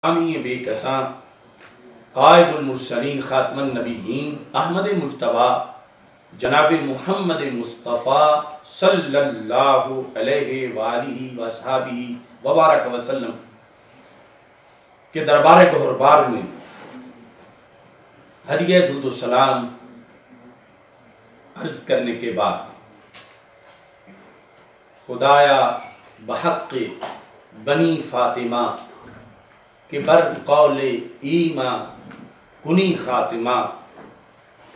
آمی بے کساں قائد المرسلین خاتم النبیین احمد مجتبی جناب محمد مصطفیٰ صلی اللہ علیہ وآلہ وصحابہ وبارک وسلم کے دربار گہربار میں ہدیہ درود و سلام عرض کرنے کے بعد خدایا بحق بنی فاطمہ کہ بر قول ایما کنی خاتمہ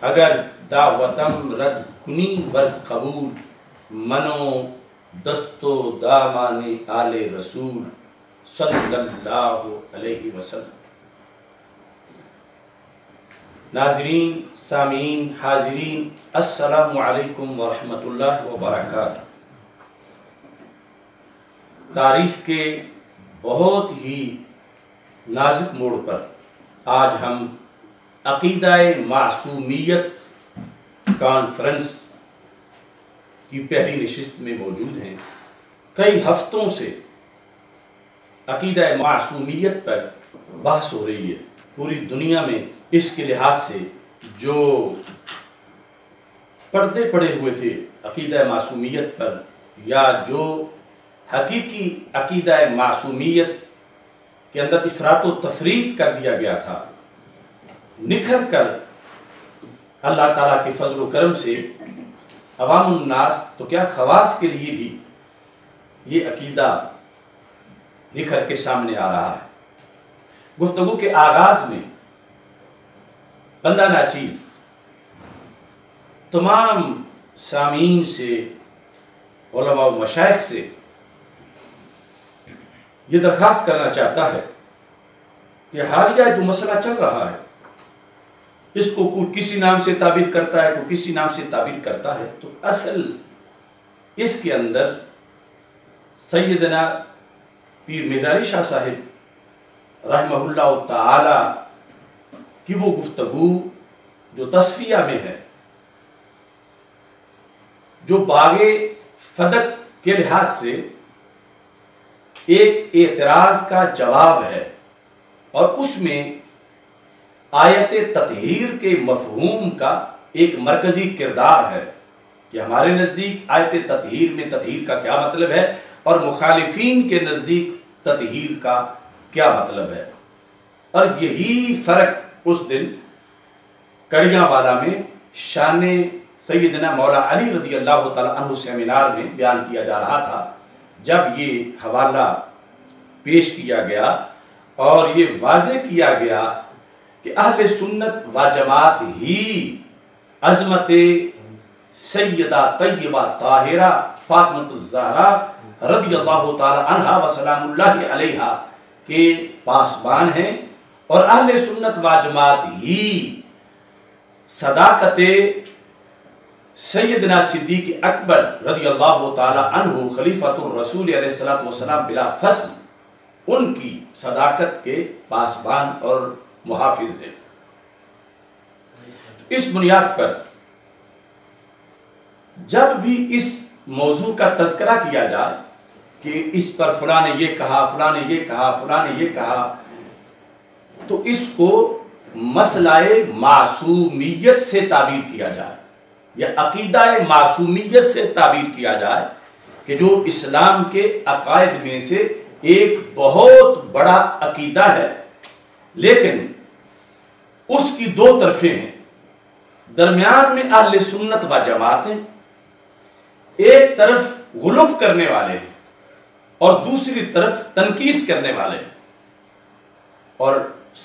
اگر دعوتم رد کنی بر قبول منو دستو دامان آل رسول صلی اللہ علیہ وسلم۔ ناظرین، سامعین، حاضرین، السلام علیکم ورحمۃ اللہ وبرکاتہ۔ تاریخ کے بہت ہی نازک موڑ پر آج ہم عقیدہ معصومیت کانفرنس کی پہلی نشست میں موجود ہیں۔ کئی ہفتوں سے عقیدہ معصومیت پر بحث ہو رہی ہے پوری دنیا میں۔ اس کے لحاظ سے جو پردے پڑے ہوئے تھے عقیدہ معصومیت پر، یا جو حقیقی عقیدہ معصومیت کے اندر افراط و تفریط کر دیا گیا تھا، نکھر کر اللہ تعالیٰ کے فضل و کرم سے عوام الناس تو کیا خواص کے لیے بھی یہ عقیدہ نکھر کے سامنے آ رہا ہے۔ گفتگو کے آغاز میں بندہ ناچیز تمام سامعین سے، علماء و مشائخ سے یہ درخواست کرنا چاہتا ہے کہ حالیہ جو مسئلہ چل رہا ہے اس کو کوئی کسی نام سے تعبیر کرتا ہے، کوئی کسی نام سے تعبیر کرتا ہے، تو اصل اس کے اندر سیدنا پیر مہر علی شاہ صاحب رحمہ اللہ تعالی کی وہ گفتگو جو تصفیہ میں ہے، جو باغ فدق کے لحاظ سے ایک اعتراض کا جواب ہے، اور اس میں آیت تطہیر کے مفہوم کا ایک مرکزی کردار ہے کہ ہمارے نزدیک آیت تطہیر میں تطہیر کا کیا مطلب ہے اور مخالفین کے نزدیک تطہیر کا کیا مطلب ہے۔ اور یہی فرق اس دن کڑیاں والا میں شان سیدنا مولا علی رضی اللہ تعالیٰ عنہ سیمینار میں بیان کیا جا رہا تھا، جب یہ حوالہ پیش کیا گیا اور یہ واضح کیا گیا کہ اہل سنت و جماعت ہی عظمت سیدہ طیبہ طاہرہ فاطمۃ الزہرا رضی اللہ تعالی عنہا و سلام اللہ علیہا کے پاسبان ہیں، اور اہل سنت و جماعت ہی صداقت سیدنا صدیق اکبر رضی اللہ تعالی عنہ خلیفۃ الرسول علیہ السلام بلا فصل ان کی صداقت کے پاسبان اور محافظ ہیں۔ اس بنیاد پر جب بھی اس موضوع کا تذکرہ کیا جائے کہ اس پر فلاں نے یہ کہا، فلاں نے یہ کہا، فلاں نے یہ کہا، تو اس کو مسئلہ معصومیت سے تعبیر کیا جائے یا عقیدہ معصومیت سے تعبیر کیا جائے کہ جو اسلام کے عقائد میں سے ایک بہت بڑا عقیدہ ہے، لیکن اس کی دو طرفیں ہیں۔ درمیان میں اہل سنت و جماعت ہیں، ایک طرف غلو کرنے والے ہیں اور دوسری طرف تنقیص کرنے والے ہیں، اور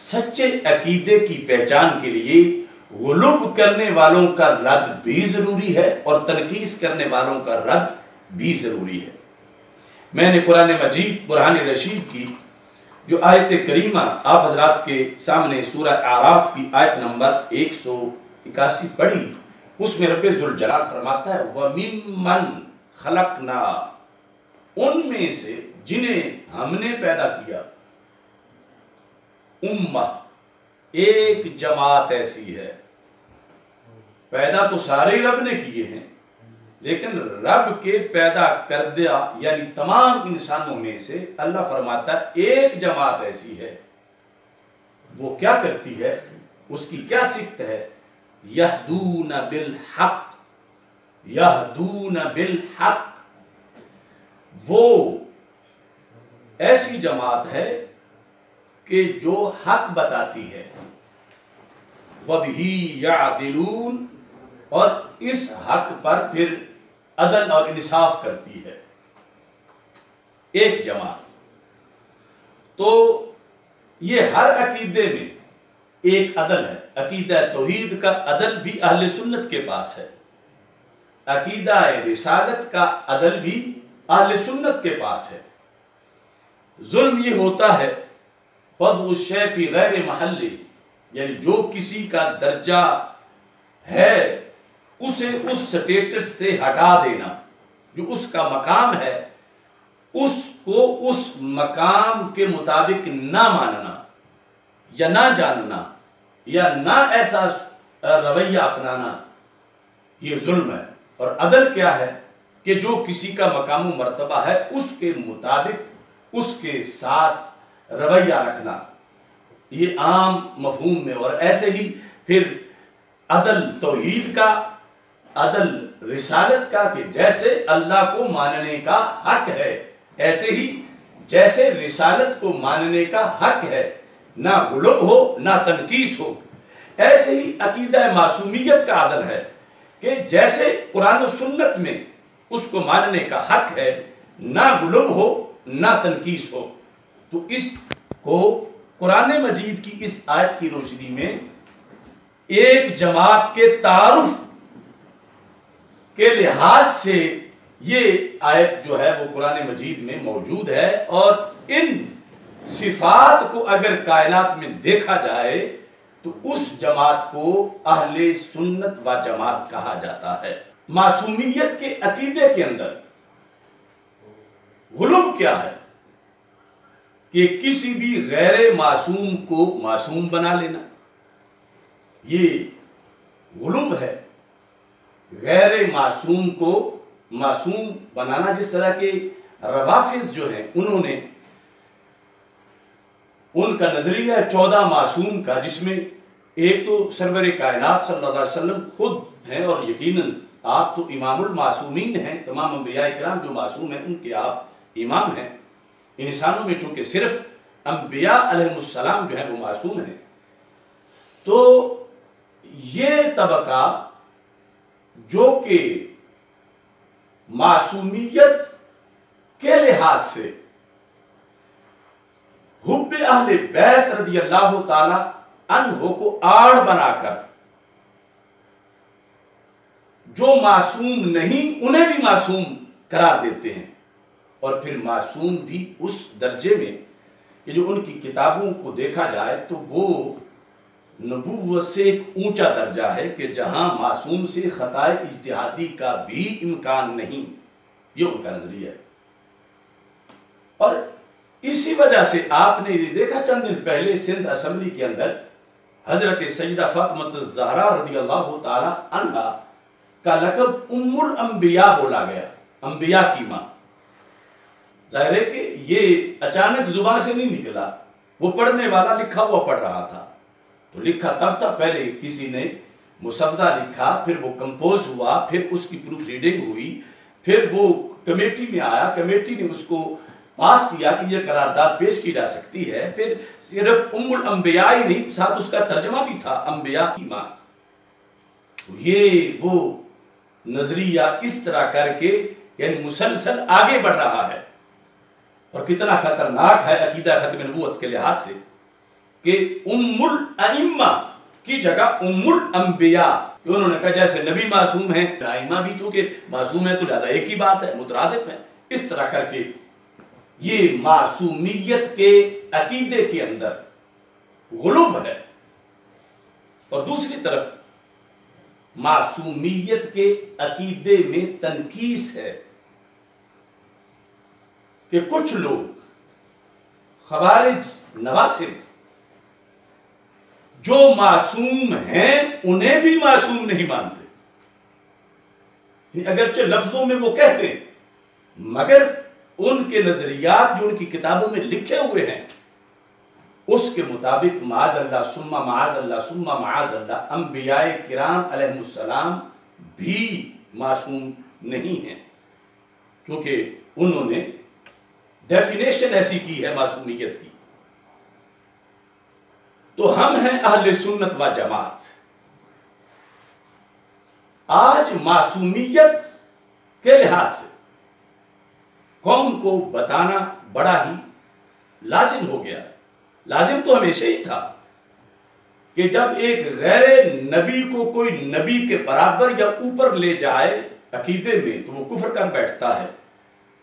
سچے عقیدے کی پہچان کے لیے غلو کرنے والوں کا رد بھی ضروری ہے اور تنقیص کرنے والوں کا رد بھی ضروری ہے۔ میں نے قرآن مجید برہان رشید کی جو آیت کریمہ آپ حضرات کے سامنے سورہ اعراف کی آیت نمبر 181 پڑھی، اس میں رب ذوالجلال فرماتا ہے وَمِمَّنْ خَلَقْنَا، ان میں سے جنہیں ہم نے پیدا کیا، امہ، ایک جماعت ایسی ہے۔ پیدا تو سارے رب نے کیے ہیں، لیکن رب کے پیدا کردہ یعنی تمام انسانوں میں سے اللہ فرماتا ہے ایک جماعت ایسی ہے وہ کیا کرتی ہے، اس کی کیا صفت ہے؟ یہدون بالحق، یہدون بالحق، وہ ایسی جماعت ہے کہ جو حق بتاتی ہے، وَبِهِ يَعْدِلُونَ، اور اس حق پر پھر عدل اور انصاف کرتی ہے، ایک جماعت۔ تو یہ ہر عقیدے میں ایک عدل ہے۔ عقیدہ توحید کا عدل بھی اہل سنت کے پاس ہے، عقیدہ رسالت کا عدل بھی اہل سنت کے پاس ہے۔ ظلم یہ ہوتا ہے وضع الشیء فی غیر محلہ، یعنی جو کسی کا درجہ ہے اسے اس سٹیٹس سے ہٹا دینا، جو اس کا مقام ہے اس کو اس مقام کے مطابق نہ ماننا یا نہ جاننا یا نہ ایسا رویہ اپنانا، یہ ظلم ہے۔ اور عدل کیا ہے کہ جو کسی کا مقام و مرتبہ ہے اس کے مطابق اس کے ساتھ رویہ رکھنا، یہ عام مفہوم میں۔ اور ایسے ہی پھر عدل توحید کا، عدل رسالت کا، کہ جیسے اللہ کو ماننے کا حق ہے ایسے ہی جیسے رسالت کو ماننے کا حق ہے، نہ غلو ہو نہ تنقیص ہو، ایسے ہی عقیدہ معصومیت کا عدل ہے کہ جیسے قرآن و سنت میں اس کو ماننے کا حق ہے، نہ غلو ہو نہ تنقیص ہو۔ تو اس کو قرآن مجید کی اس آیت کی روشنی میں ایک جماعت کے تعارف کے لحاظ سے یہ آیت جو ہے وہ قرآن مجید میں موجود ہے، اور ان صفات کو اگر کائنات میں دیکھا جائے تو اس جماعت کو اہل سنت و جماعت کہا جاتا ہے۔ معصومیت کے عقیدے کے اندر غلو کیا ہے کہ کسی بھی غیر معصوم کو معصوم بنا لینا، یہ غلو ہے۔ غیر معصوم کو معصوم بنانا، جس طرح کے روافض جو ہیں انہوں نے ان کا نظریہ ہے 14 معصوم کا، جس میں ایک تو سرور کائنات صلی اللہ علیہ وسلم خود ہیں، اور یقیناً آپ تو امام المعصومین ہیں، تمام انبیاء کرام جو معصوم ہیں ان کے آپ امام ہیں۔ انسانوں میں چونکہ صرف انبیاء علیہ السلام جو ہیں وہ معصوم ہیں، تو یہ طبقہ جو کہ معصومیت کے لحاظ سے حب اہل بیت رضی اللہ تعالی عنہ کو آڑ بنا کر جو معصوم نہیں انہیں بھی معصوم قرار دیتے ہیں، اور پھر معصوم بھی اس درجے میں کہ جو ان کی کتابوں کو دیکھا جائے تو وہ نبوت سے ایک اونچا درجہ ہے کہ جہاں معصوم سے خطائے اجتہادی کا بھی امکان نہیں، یہ ان کا نظریہ ہے۔ اور اسی وجہ سے آپ نے یہ دیکھا چند دن پہلے سندھ اسمبلی کے اندر حضرت سیدہ فاطمہ الزہرا رضی اللہ تعالی عنہا کا لقب ام الانبیاء بولا گیا، انبیاء کی ماں۔ ظاہر ہے کہ یہ اچانک زبان سے نہیں نکلا، وہ پڑھنے والا لکھا ہوا پڑھ رہا تھا، تو لکھا تب تک پہلے کسی نے مسودہ لکھا، پھر وہ کمپوز ہوا، پھر اس کی پروف ریڈنگ ہوئی، پھر وہ کمیٹی میں آیا، کمیٹی نے اس کو پاس کیا کہ یہ قرارداد پیش کی جا سکتی ہے، پھر صرف ام الانبیاء ہی نہیں، ساتھ اس کا ترجمہ بھی تھا انبیاء کی ماں۔ یہ وہ نظریہ اس طرح کر کے یعنی مسلسل آگے بڑھ رہا ہے، اور کتنا خطرناک ہے عقیدہ ختم نبوت کے لحاظ سے کہ ام الائمہ کی جگہ ام الانبیاء، انہوں نے کہا جیسے نبی معصوم ہیں، ائمہ بھی چونکہ معصوم ہیں تو لہذا ایک ہی بات ہے، مترادف ہے۔ اس طرح کر کے یہ معصومیت کے عقیدے کے اندر غلو ہے، اور دوسری طرف معصومیت کے عقیدے میں تنقیص ہے کہ کچھ لوگ خوارج نواصب جو معصوم ہیں انہیں بھی معصوم نہیں مانتے، اگرچہ لفظوں میں وہ کہتے ہیں مگر ان کے نظریات جو ان کی کتابوں میں لکھے ہوئے ہیں اس کے مطابق معاذ اللہ ثم معاذ اللہ ثم معاذ اللہ انبیاء کرام علیہ السلام بھی معصوم نہیں ہیں، کیونکہ انہوں نے ڈیفینیشن ایسی کی ہے معصومیت کی۔ تو ہم ہیں اہل سنت و جماعت۔ آج معصومیت کے لحاظ سے قوم کو بتانا بڑا ہی لازم ہو گیا۔ لازم تو ہمیشہ ہی تھا کہ جب ایک غیر نبی کو کوئی نبی کے برابر یا اوپر لے جائے عقیدے میں تو وہ کفر کر بیٹھتا ہے،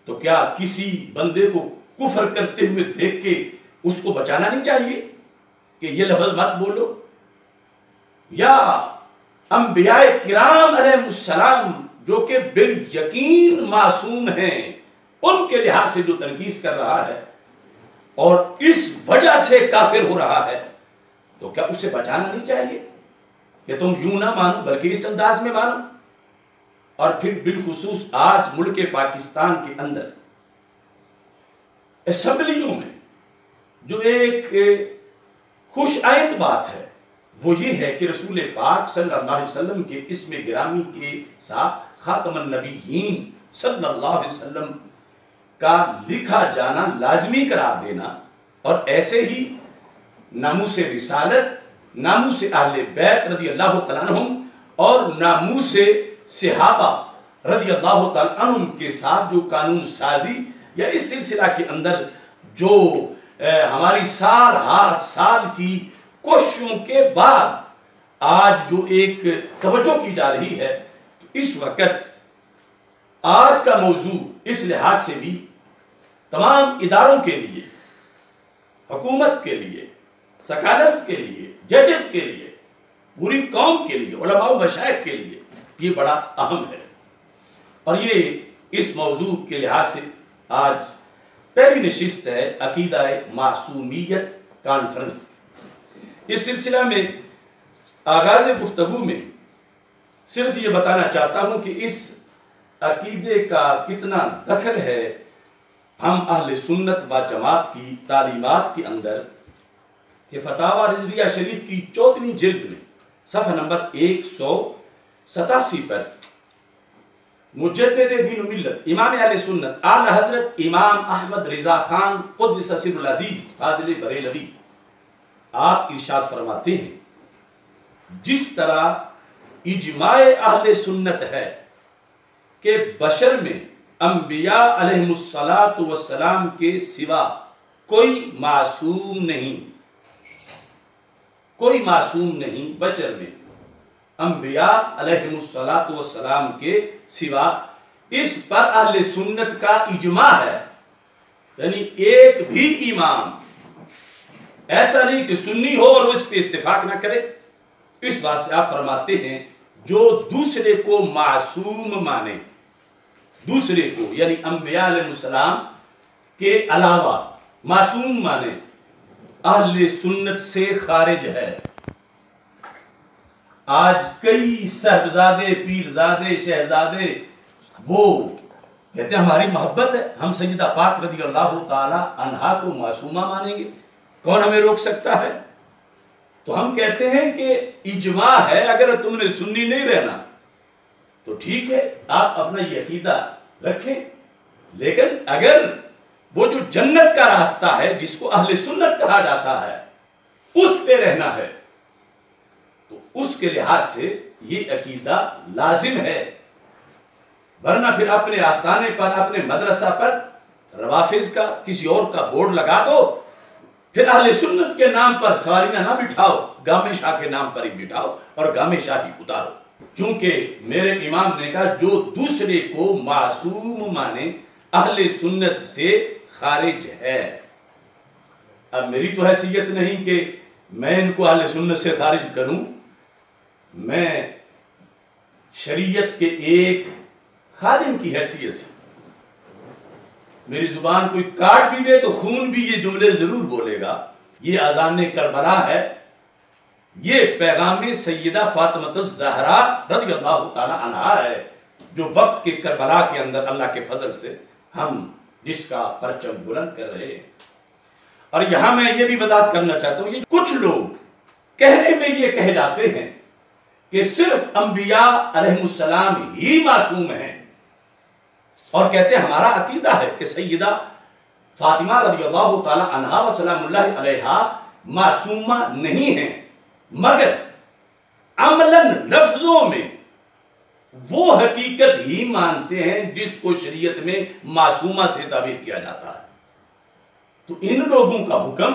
تو کیا کسی بندے کو کفر کرتے ہوئے دیکھ کے اس کو بچانا نہیں چاہیے کہ یہ لفظ مت بولو؟ یا انبیاء کرام علیہ السلام جو کہ بالیقین معصوم ہیں، ان کے لحاظ سے جو تنقید کر رہا ہے اور اس وجہ سے کافر ہو رہا ہے، تو کیا اسے بچانا نہیں چاہیے کہ تم یوں نہ مانو بلکہ اس انداز میں مانو؟ اور پھر بالخصوص آج ملک پاکستان کے اندر اسمبلیوں میں جو ایک خوش آئند بات ہے وہ یہ ہے کہ رسول پاک صلی اللہ علیہ وسلم کے اسم گرامی کے ساتھ خاتم النبیین صلی اللہ علیہ وسلم کا لکھا جانا لازمی قرار دینا، اور ایسے ہی ناموس رسالت، ناموس اہل بیت رضی اللہ تعالیٰ عنہم اور ناموس صحابہ رضی اللہ تعالیٰ عنہم کے ساتھ جو قانون سازی یا اس سلسلہ کے اندر جو ہماری سال ہر سال کی کوششوں کے بعد آج جو ایک توجہ کی جا رہی ہے، تو اس وقت آج کا موضوع اس لحاظ سے بھی تمام اداروں کے لیے، حکومت کے لیے، سکالرز کے لیے، ججز کے لیے، پوری قوم کے لیے، علماء و مشائخ کے لیے یہ بڑا اہم ہے۔ اور یہ اس موضوع کے لحاظ سے آج پہلی نشست ہے عقیدہ معصومیت کانفرنس۔ اس سلسلہ میں آغاز گفتگو میں صرف یہ بتانا چاہتا ہوں کہ اس عقیدے کا کتنا دخل ہے ہم اہل سنت و جماعت کی تعلیمات کے اندر، کہ فتاوی رضویہ شریف کی 14ویں جلد میں صفحہ نمبر 187 پر مجدد دین و ملت امام اہل سنت اعلی حضرت امام احمد رضا خان قدس سر العزیز فاضل بریلوی آپ ارشاد فرماتے ہیں، جس طرح اجماع اہل سنت ہے کہ بشر میں انبیاء علیہ السلام کے سوا کوئی معصوم نہیں، کوئی معصوم نہیں بشر میں انبیاء علیہ السلام کے سوا، اس پر اہل سنت کا اجماع ہے۔ یعنی ایک بھی امام ایسا نہیں کہ سنی ہو اور وہ اس پہ اتفاق نہ کرے۔ اس واسطے آپ فرماتے ہیں جو دوسرے کو معصوم مانے، دوسرے کو یعنی انبیاء علیہ السلام کے علاوہ معصوم مانے، اہل سنت سے خارج ہے۔ آج کئی صاحبزادے، پیرزادے، شہزادے وہ کہتے ہیں ہماری محبت ہے، ہم سیدہ پاک رضی اللہ تعالی عنہا کو معصومہ مانیں گے، کون ہمیں روک سکتا ہے؟ تو ہم کہتے ہیں کہ اجماع ہے، اگر تم نے سنی نہیں رہنا تو ٹھیک ہے، آپ اپنا یہ عقیدہ رکھیں، لیکن اگر وہ جو جنت کا راستہ ہے جس کو اہل سنت کہا جاتا ہے اس پہ رہنا ہے تو اس کے لحاظ سے یہ عقیدہ لازم ہے، ورنہ پھر اپنے آستانے پر، اپنے مدرسہ پر روافض کا کسی اور کا بورڈ لگا دو، پھر اہل سنت کے نام پر سواریاں نہ بٹھاؤ، گامے شاہ کے نام پر ہی بٹھاؤ اور گامے شاہ ہی اتارو، چونکہ میرے امام نے کہا جو دوسرے کو معصوم مانے اہل سنت سے خارج ہے۔ اب میری تو حیثیت نہیں کہ میں ان کو اہل سنت سے خارج کروں، میں شریعت کے ایک خادم کی حیثیت سے، میری زبان کوئی کاٹ بھی دے تو خون بھی یہ جملے ضرور بولے گا۔ یہ اذان کربلا ہے، یہ پیغام سیدہ فاطمہ الزہرا رضی اللہ تعالی عنہا ہے، جو وقت کے کربلا کے اندر اللہ کے فضل سے ہم جس کا پرچم بلند کر رہے ہیں۔ اور یہاں میں یہ بھی وضاحت کرنا چاہتا ہوں، یہ کچھ لوگ کہنے میں یہ کہہ جاتے ہیں کہ صرف انبیاء علیہ السلام ہی معصوم ہیں، اور کہتے ہیں ہمارا عقیدہ ہے کہ سیدہ فاطمہ رضی اللہ تعالی عنہا و سلام اللہ علیہا معصومہ نہیں ہیں، مگر عملاً لفظوں میں وہ حقیقت ہی مانتے ہیں جس کو شریعت میں معصومہ سے تعبیر کیا جاتا ہے۔ تو ان لوگوں کا حکم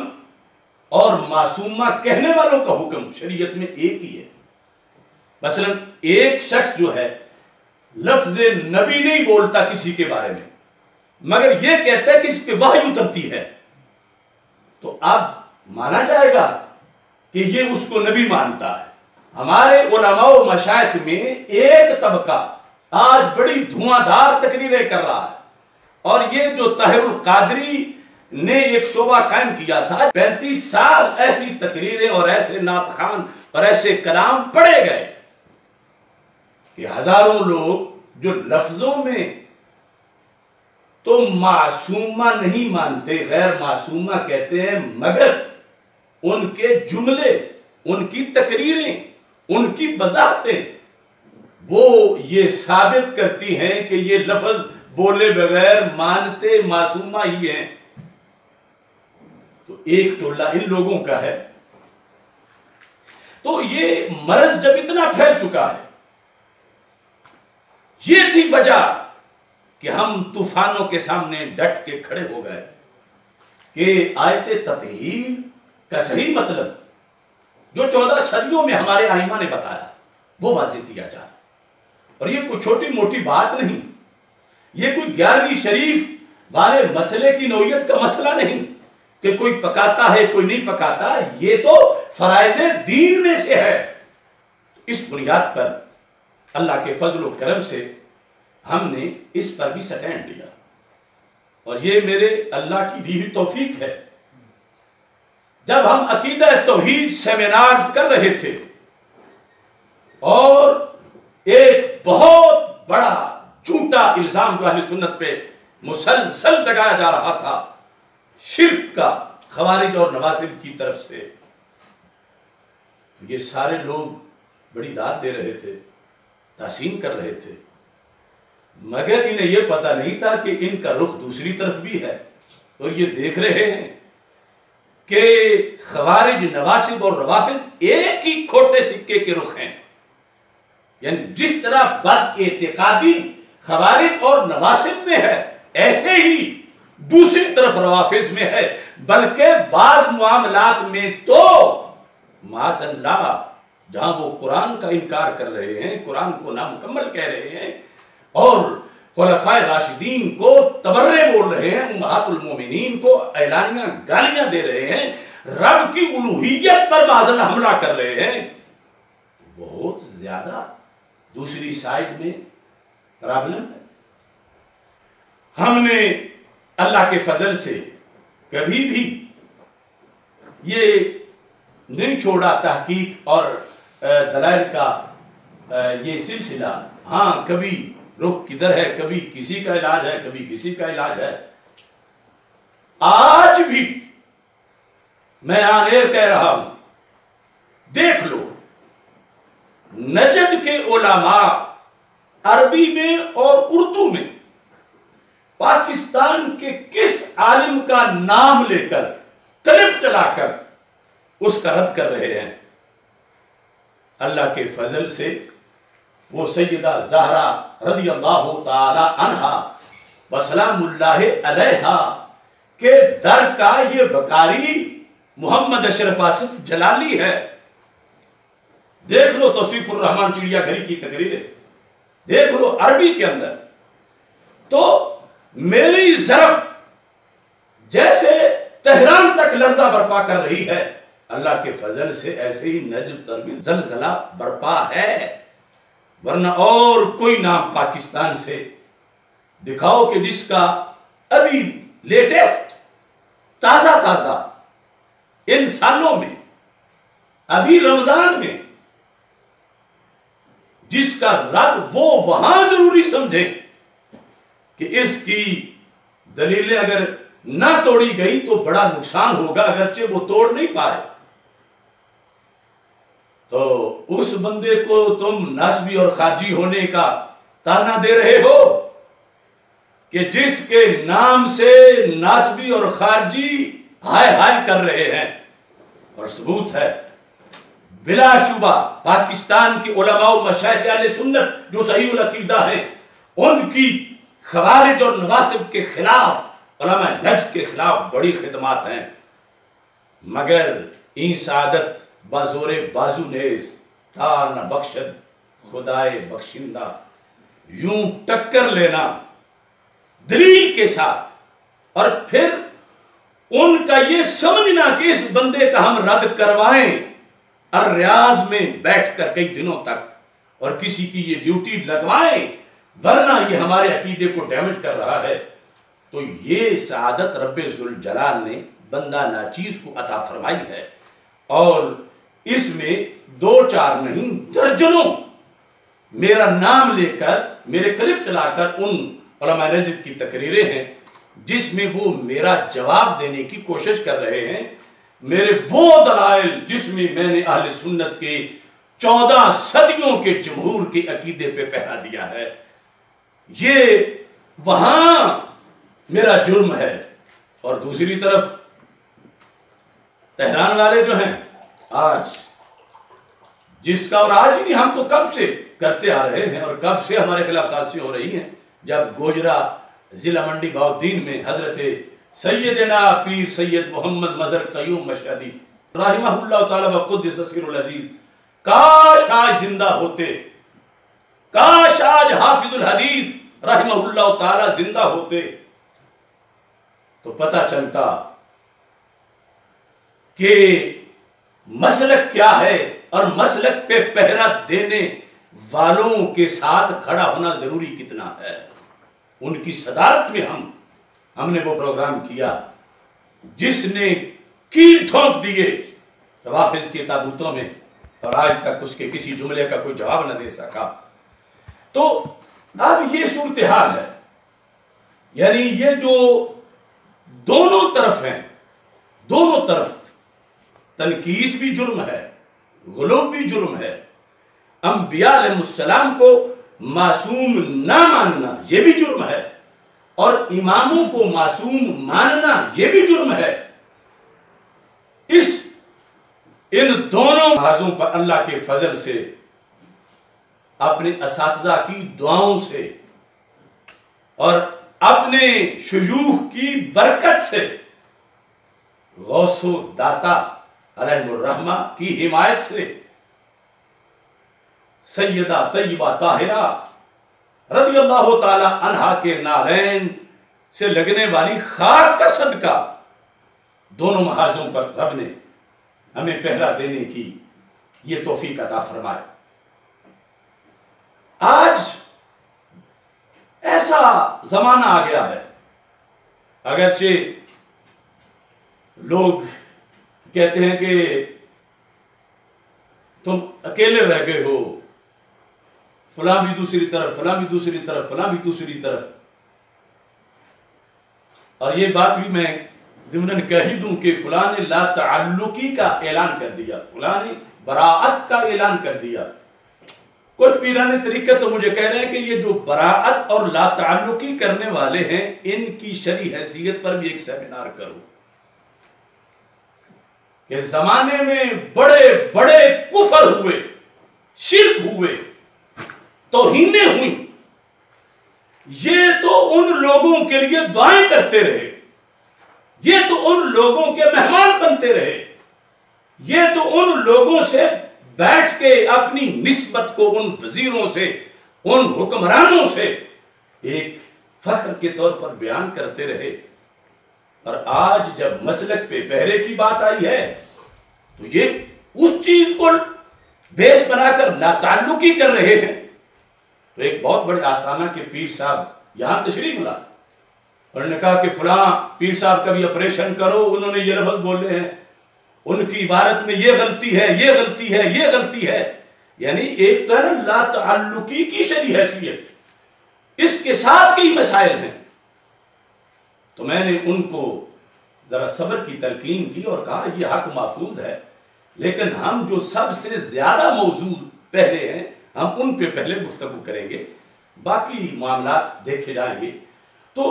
اور معصومہ کہنے والوں کا حکم شریعت میں ایک ہی ہے۔ مثلا ایک شخص جو ہے لفظ نبی نہیں بولتا کسی کے بارے میں، مگر یہ کہتا ہے کہ اس پہ وحی اترتی ہے، تو اب مانا جائے گا کہ یہ اس کو نبی مانتا ہے۔ ہمارے علماء و مشائخ میں ایک طبقہ آج بڑی دھواں دھار تقریریں کر رہا ہے، اور یہ جو طاہر القادری نے ایک شعبہ قائم کیا تھا، 35 سال ایسی تقریریں اور ایسے نعت خوان اور ایسے کلام پڑھے گئے کہ ہزاروں لوگ جو لفظوں میں تو معصومہ نہیں مانتے، غیر معصومہ کہتے ہیں، مگر ان کے جملے، ان کی تقریریں، ان کی وضاحتیں وہ یہ ثابت کرتی ہیں کہ یہ لفظ بولے بغیر مانتے معصومہ ہی ہیں۔ تو ایک ٹولہ ان لوگوں کا ہے۔ تو یہ مرض جب اتنا پھیل چکا ہے، یہ تھی وجہ کہ ہم طوفانوں کے سامنے ڈٹ کے کھڑے ہو گئے کہ آیت تطہیر کا صحیح مطلب جو 14 صدیوں میں ہمارے ائمہ نے بتایا وہ واضح کیا جائے۔ اور یہ کوئی چھوٹی موٹی بات نہیں، یہ کوئی 11ویں شریف والے مسئلے کی نوعیت کا مسئلہ نہیں کہ کوئی پکاتا ہے کوئی نہیں پکاتا، یہ تو فرائض دین میں سے ہے۔ اس بنیاد پر اللہ کے فضل و کرم سے ہم نے اس پر بھی سٹینڈ لیا، اور یہ میرے اللہ کی دی ہوئی توفیق ہے۔ جب ہم عقیدہ توحید سیمینارز کر رہے تھے اور ایک بہت بڑا جھوٹا الزام جو اہل سنت پہ مسلسل لگایا جا رہا تھا شرک کا، خوارج اور نواصب کی طرف سے، یہ سارے لوگ بڑی داد دے رہے تھے، تحسین کر رہے تھے، مگر انہیں یہ پتہ نہیں تھا کہ ان کا رخ دوسری طرف بھی ہے۔ تو یہ دیکھ رہے ہیں کہ خوارج، نواصب اور روافض ایک ہی کھوٹے سکے کے رخ ہیں، یعنی جس طرح بد اعتقادی خوارج اور نواصب میں ہے، ایسے ہی دوسری طرف روافض میں ہے، بلکہ بعض معاملات میں تو معاذ اللہ جہاں وہ قرآن کا انکار کر رہے ہیں، قرآن کو نامکمل کہہ رہے ہیں، اور خلفائے راشدین کو تبرے بول رہے ہیں، امہات المومنین کو اعلانیہ گالیاں دے رہے ہیں، رب کی الوہیت پر معاذ اللہ حملہ کر رہے ہیں، بہت زیادہ دوسری سائیڈ میں پرابلم ہے۔ ہم نے اللہ کے فضل سے کبھی بھی یہ نہیں چھوڑا تحقیق اور دلائل کا یہ سلسلہ۔ ہاں کبھی رخ کدھر ہے، کبھی کسی کا علاج ہے، کبھی کسی کا علاج ہے۔ آج بھی میں آنیر کہہ رہا ہوں، دیکھ لو نجد کے علماء عربی میں اور اردو میں پاکستان کے کس عالم کا نام لے کر کلپ چلا کر اس کا رد کر رہے ہیں؟ اللہ کے فضل سے وہ سیدہ زہرا رضی اللہ تعالی عنہا وسلام اللہ علیہا کے در کا یہ بکاری محمد اشرف آصف جلالی ہے۔ دیکھ لو توصیف الرحمن چڑیا گھری کی تقریریں، دیکھ لو عربی کے اندر۔ تو میری ضرب جیسے تہران تک لرزہ برپا کر رہی ہے، اللہ کے فضل سے ایسے ہی نجد پر بھی زلزلہ برپا ہے۔ ورنہ اور کوئی نام پاکستان سے دکھاؤ کہ جس کا ابھی لیٹسٹ تازہ ان سالوں میں، ابھی رمضان میں، جس کا رد وہ وہاں ضروری سمجھیں کہ اس کی دلیلیں اگر نہ توڑی گئی تو بڑا نقصان ہوگا، اگرچہ وہ توڑ نہیں پائے۔ تو اس بندے کو تم نسبی اور خارجی ہونے کا تانا دے رہے ہو کہ جس کے نام سے نسبی اور خارجی ہائے ہائے کر رہے ہیں، اور ثبوت ہے بلا شبہ پاکستان کے علماء و مشائخ اہل سنت جو صحیح العقیدہ ہیں، ان کی خوارج اور نواصب کے خلاف، علماء نجد کے خلاف بڑی خدمات ہیں، مگر این سعادت بازور بازو نیز تا نہ بخشد خدائے بخشندہ، یوں ٹکر لینا دلیل کے ساتھ اور پھر ان کا یہ سمجھنا کہ اس بندے کا ہم رد کروائیں اور ریاض میں بیٹھ کر کئی دنوں تک اور کسی کی یہ ڈیوٹی لگوائیں ورنہ یہ ہمارے عقیدے کو ڈیمیج کر رہا ہے، تو یہ سعادت رب ذوالجلال نے بندہ ناچیز کو عطا فرمائی ہے۔ اور اس میں دو چار نہیں درجنوں میرا نام لے کر میرے کلپ چلا کر ان علماء نجد کی تقریریں ہیں جس میں وہ میرا جواب دینے کی کوشش کر رہے ہیں، میرے وہ دلائل جس میں میں نے اہل سنت کے 14 صدیوں کے جمہور کے عقیدے پہ پہرا دیا ہے، یہ وہاں میرا جرم ہے۔ اور دوسری طرف تہران والے جو ہیں آج جس کا، اور آج نہیں ہم تو کب سے کرتے آ رہے ہیں اور کب سے ہمارے خلاف سازشیں ہو رہی ہیں، جب گوجرا ضلع منڈی بہاؤالدین میں حضرت سیدنا پیر سید محمد مظہر قیوم مشہدی رحمہ اللہ تعالیٰ وقدس سر العزیز کاش آج زندہ ہوتے، کاش آج حافظ الحدیث رحمہ اللہ تعالیٰ زندہ ہوتے تو پتہ چلتا کہ مسلک کیا ہے اور مسلک پہ پہرا دینے والوں کے ساتھ کھڑا ہونا ضروری کتنا ہے۔ ان کی صدارت میں ہم نے وہ پروگرام کیا جس نے کیل ٹھونک دیے روافظ کے تابوتوں میں اور آج تک اس کے کسی جملے کا کوئی جواب نہ دے سکا۔ تو اب یہ صورتحال ہے، یعنی یہ جو دونوں طرف ہیں، دونوں طرف تنقیص بھی جرم ہے، غلو بھی جرم ہے، انبیاء علیہ السلام کو معصوم نہ ماننا یہ بھی جرم ہے، اور اماموں کو معصوم ماننا یہ بھی جرم ہے۔ ان دونوں محاذوں پر اللہ کے فضل سے، اپنے اساتذہ کی دعاؤں سے اور اپنے شیوخ کی برکت سے، غوث و داتا علیہ الرحمہ کی حمایت سے، سیدہ طیبہ طاہرہ رضی اللہ تعالی عنہا کے نالین سے لگنے والی خاک کا صدقہ دونوں محاذوں پر رب نے ہمیں پہرا دینے کی یہ توفیق عطا فرمائے۔ آج ایسا زمانہ آ گیا ہے، اگرچہ لوگ کہتے ہیں کہ تم اکیلے رہ گئے ہو، فلاں بھی دوسری طرف، فلاں بھی دوسری طرف، فلاں بھی دوسری طرف، اور یہ بات بھی میں ضمناً کہہ ہی دوں کہ فلاں نے لا تعلقی کا اعلان کر دیا، فلاں نے براعت کا اعلان کر دیا۔ کچھ پیران طریقت تو مجھے کہہ رہے ہیں کہ یہ جو براعت اور لا تعلقی کرنے والے ہیں ان کی شرعی حیثیت پر بھی ایک سیمینار کرو، کہ زمانے میں بڑے بڑے کفر ہوئے، شرک ہوئے، توہینیں ہوئیں، یہ تو ان لوگوں کے لیے دعائیں کرتے رہے، یہ تو ان لوگوں کے مہمان بنتے رہے، یہ تو ان لوگوں سے بیٹھ کے اپنی نسبت کو ان وزیروں سے، ان حکمرانوں سے ایک فخر کے طور پر بیان کرتے رہے، اور آج جب مسلک پہ پہرے کی بات آئی ہے تو یہ اس چیز کو بیس بنا کر لا تعلقی کر رہے ہیں۔ تو ایک بہت بڑے آستانہ کے پیر صاحب یہاں تشریف لا، انہوں نے کہا کہ فلاں پیر صاحب کا بھی آپریشن کرو، انہوں نے یہ لفظ بولے ہیں، ان کی عبارت میں یہ غلطی ہے، یہ غلطی ہے، یہ غلطی ہے، یعنی ایک تو ہے نا لا تعلقی کی شرعی حیثیت، اس کے ساتھ کئی مسائل ہیں۔ تو میں نے ان کو ذرا صبر کی تلقین کی اور کہا یہ حق محفوظ ہے، لیکن ہم جو سب سے زیادہ موضوع پہلے ہیں ہم ان پہ پہلے گفتگو کریں گے، باقی معاملات دیکھے جائیں گے۔ تو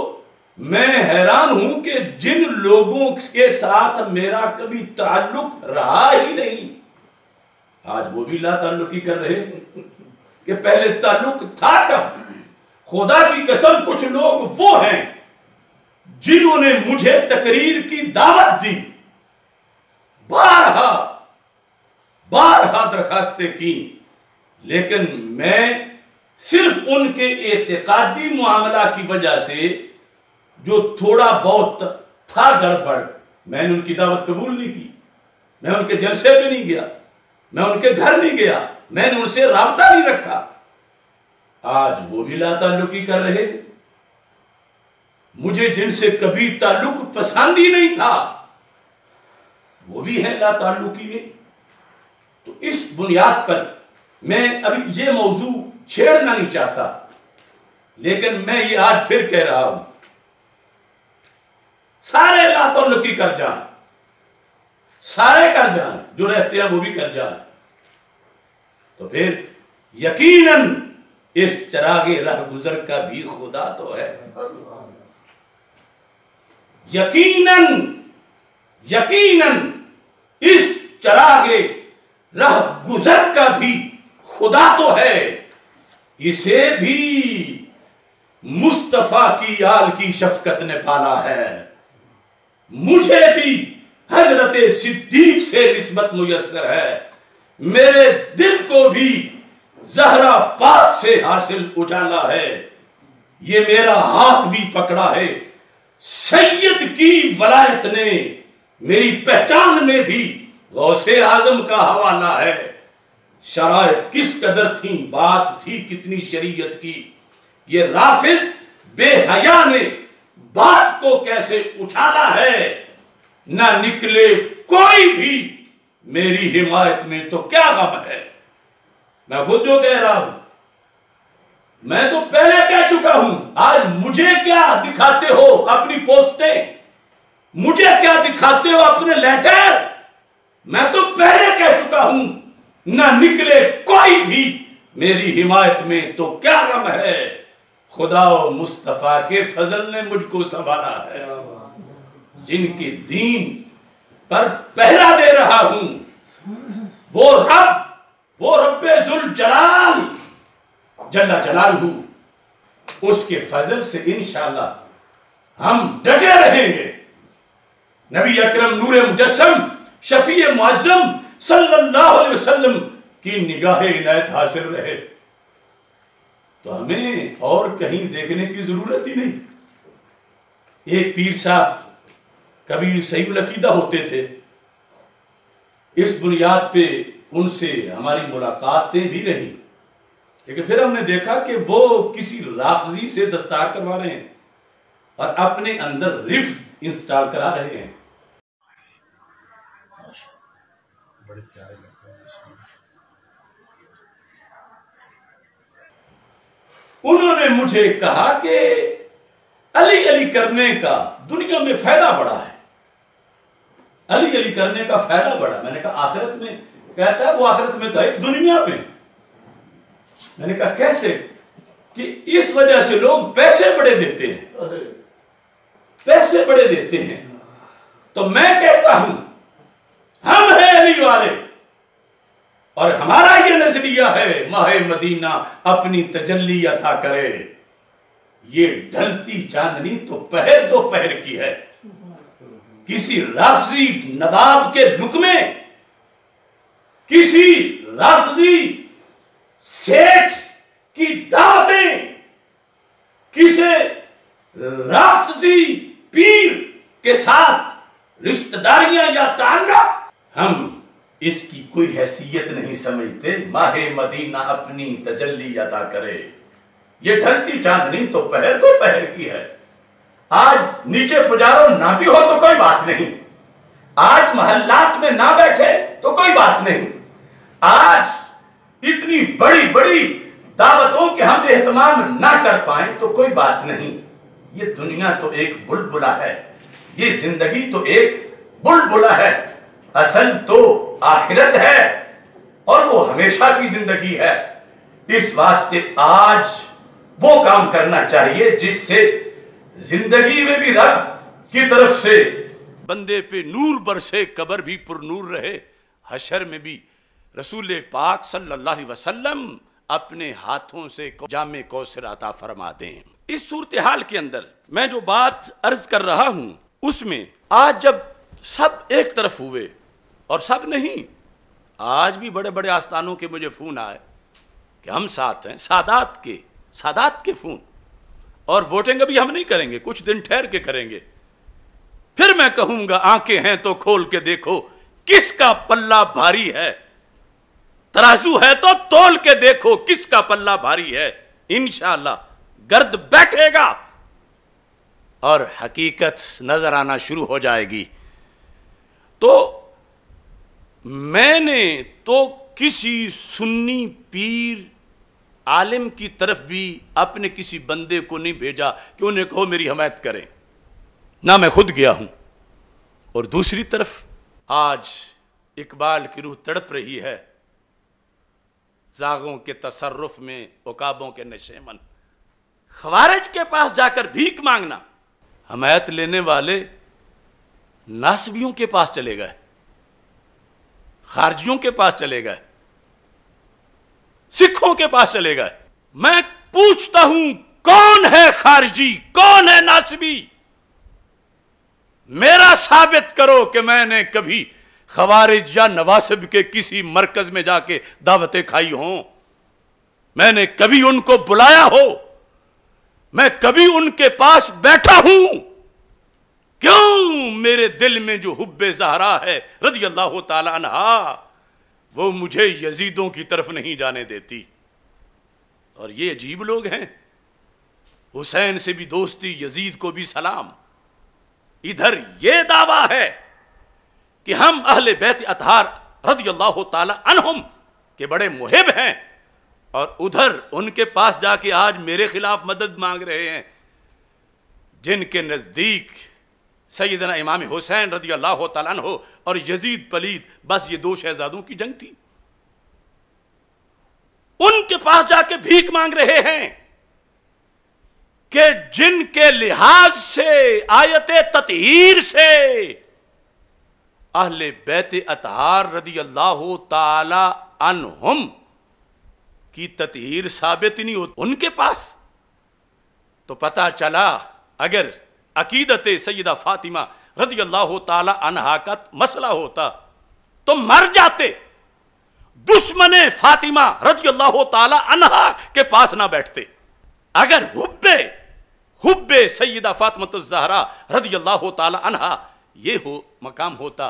میں حیران ہوں کہ جن لوگوں کے ساتھ میرا کبھی تعلق رہا ہی نہیں، آج وہ بھی لا تعلقی کر رہے ہیں کہ پہلے تعلق تھا کب۔ خدا کی قسم کچھ لوگ وہ ہیں جنہوں نے مجھے تقریر کی دعوت دی، بارہا درخواستیں کی، لیکن میں صرف ان کے اعتقادی معاملہ کی وجہ سے جو تھوڑا بہت تھا گڑبڑ، میں نے ان کی دعوت قبول نہیں کی، میں ان کے جلسے پہ نہیں گیا، میں ان کے گھر نہیں گیا، میں نے ان سے رابطہ نہیں رکھا۔ آج وہ بھی لا تعلقی کر رہے ہیں۔ مجھے جن سے کبھی تعلق پسند ہی نہیں تھا وہ بھی ہیں لا تعلقی میں۔ تو اس بنیاد پر میں ابھی یہ موضوع چھیڑنا نہیں چاہتا، لیکن میں یہ آج پھر کہہ رہا ہوں، سارے لا تعلقی کر جائیں، سارے کر جائیں، جو رہتے ہیں وہ بھی کر جائیں، تو پھر یقیناً اس چراغ رہ گزر کا بھی خدا تو ہے، یقیناً اس چراغ رہ گزر کا بھی خدا تو ہے، اسے بھی مصطفیٰ کی آل کی شفقت نے پالا ہے، مجھے بھی حضرت صدیق سے نسبت میسر ہے، میرے دل کو بھی زہرا پاک سے حاصل اجالا ہے، یہ میرا ہاتھ بھی پکڑا ہے، سید کی ولایت نے میری پہچان میں بھی غوث اعظم کا حوالہ ہے۔ شرائط کس قدر تھیں، بات تھی کتنی شریعت کی، یہ رافض بے حیا نے بات کو کیسے اچھالا ہے، نہ نکلے کوئی بھی میری حمایت میں تو کیا غم ہے۔ میں خود جو کہہ رہا ہوں، میں تو پہلے کہہ چکا ہوں، آج مجھے کیا دکھاتے ہو اپنی پوسٹیں، مجھے کیا دکھاتے ہو اپنے لیٹر، میں تو پہلے کہہ چکا ہوں، نہ نکلے کوئی بھی میری حمایت میں تو کیا غم ہے، خدا و مصطفیٰ کے فضل نے مجھ کو سنبھالا ہے، جن کے دین پر پہرا دے رہا ہوں، وہ رب ذوالجلال جل جلالہ، اس کے فضل سے انشاءاللہ ہم ڈٹے رہیں گے، نبی اکرم نور مجسم شفیع معظم صلی اللہ علیہ وسلم کی نگاہ عنایت حاصل رہے، تو ہمیں اور کہیں دیکھنے کی ضرورت ہی نہیں۔ ایک پیر صاحب کبھی صحیح العقیدہ ہوتے تھے، اس بنیاد پہ ان سے ہماری ملاقاتیں بھی رہیں، لیکن پھر ہم نے دیکھا کہ وہ کسی رافضی سے دستار کروا رہے ہیں اور اپنے اندر رفض انسٹال کرا رہے ہیں۔ انہوں نے مجھے کہا کہ علی کرنے کا دنیا میں فائدہ بڑا ہے، علی کرنے کا فائدہ بڑا۔ میں نے کہا آخرت میں؟ کہتا ہے وہ آخرت میں تو ہے، دنیا میں۔ میں نے کہا کیسے؟ کہ اس وجہ سے لوگ پیسے بڑے دیتے ہیں، پیسے بڑے دیتے ہیں۔ تو میں کہتا ہوں ہم ہیں علی والے، اور ہمارا یہ نظریہ ہے ماہ مدینہ اپنی تجلی عطا کرے، یہ ڈھلتی چاندنی تو پہر دو پہر کی ہے۔ کسی رافضی نواب کے لقمے، کسی رافضی سیٹھ کی دعوتیں، کسی رافضی پیر کے ساتھ رشتہ داریاں یا تعلق، ہم اس کی کوئی حیثیت نہیں سمجھتے۔ ماہ مدینہ اپنی تجلی عطا کرے، یہ ڈھلتی چاندنی تو پہر دو پہر کی ہے۔ آج نیچے پجاروں نہ بھی ہو تو کوئی بات نہیں، آج محلات میں نہ بیٹھے تو کوئی بات نہیں، آج اتنی بڑی بڑی دعوتوں کے ہم اہتمام نہ کر پائیں تو کوئی بات نہیں، یہ دنیا تو ایک بلبلہ ہے، یہ زندگی تو ایک بلبلہ ہے، اصل تو آخرت ہے اور وہ ہمیشہ کی زندگی ہے۔ اس واسطے آج وہ کام کرنا چاہیے جس سے زندگی میں بھی رب کی طرف سے بندے پہ نور برسے، قبر بھی پر نور رہے، حشر میں بھی رسول پاک صلی اللہ علیہ وسلم اپنے ہاتھوں سے جام کوثر عطا فرما دیں۔ اس صورتحال کے اندر میں جو بات عرض کر رہا ہوں اس میں آج جب سب ایک طرف ہوئے، اور سب نہیں، آج بھی بڑے بڑے آستانوں کے مجھے فون آئے کہ ہم ساتھ ہیں، سادات کے فون، اور ووٹنگ ابھی ہم نہیں کریں گے، کچھ دن ٹھہر کے کریں گے، پھر میں کہوں گا آنکھیں ہیں تو کھول کے دیکھو کس کا پلہ بھاری ہے، ترازو ہے تو تول کے دیکھو کس کا پلہ بھاری ہے، انشاءاللہ گرد بیٹھے گا اور حقیقت نظر آنا شروع ہو جائے گی۔ تو میں نے تو کسی سنی پیر عالم کی طرف بھی اپنے کسی بندے کو نہیں بھیجا کہ انہیں کہو میری حمایت کریں، نہ میں خود گیا ہوں۔ اور دوسری طرف آج اقبال کی روح تڑپ رہی ہے زاغوں کے تصرف میں، عقابوں کے نشیمن، خوارج کے پاس جا کر بھیک مانگنا، حمایت لینے والے ناصبیوں کے پاس چلے گئے، خارجیوں کے پاس چلے گئے، سکھوں کے پاس چلے گئے۔ میں پوچھتا ہوں کون ہے خارجی، کون ہے ناصبی؟ میرا ثابت کرو کہ میں نے کبھی خوارج یا نواصب کے کسی مرکز میں جا کے دعوتیں کھائی ہوں، میں نے کبھی ان کو بلایا ہو، میں کبھی ان کے پاس بیٹھا ہوں؟ کیوں؟ میرے دل میں جو حب زہرا ہے رضی اللہ تعالی عنہا وہ مجھے یزیدوں کی طرف نہیں جانے دیتی۔ اور یہ عجیب لوگ ہیں، حسین سے بھی دوستی، یزید کو بھی سلام، ادھر یہ دعویٰ ہے کہ ہم اہل بیت اطہار رضی اللہ تعالی عنہم کے بڑے محب ہیں، اور ادھر ان کے پاس جا کے آج میرے خلاف مدد مانگ رہے ہیں، جن کے نزدیک سیدنا امام حسین رضی اللہ تعالیٰ عنہ اور یزید پلید بس یہ دو شہزادوں کی جنگ تھی، ان کے پاس جا کے بھیک مانگ رہے ہیں کہ جن کے لحاظ سے آیت تطہیر سے اہل بیت اطہار رضی اللہ تعالی عنہم کی تطہیر ثابت نہیں ہوتی ان کے پاس، تو پتہ چلا اگر عقیدت سیدہ فاطمہ رضی اللہ تعالی عنہا کا مسئلہ ہوتا تو مر جاتے، دشمن فاطمہ رضی اللہ تعالی عنہا کے پاس نہ بیٹھتے۔ اگر حب سیدہ فاطمہ الزہرا رضی اللہ تعالی عنہا یہ مقام ہوتا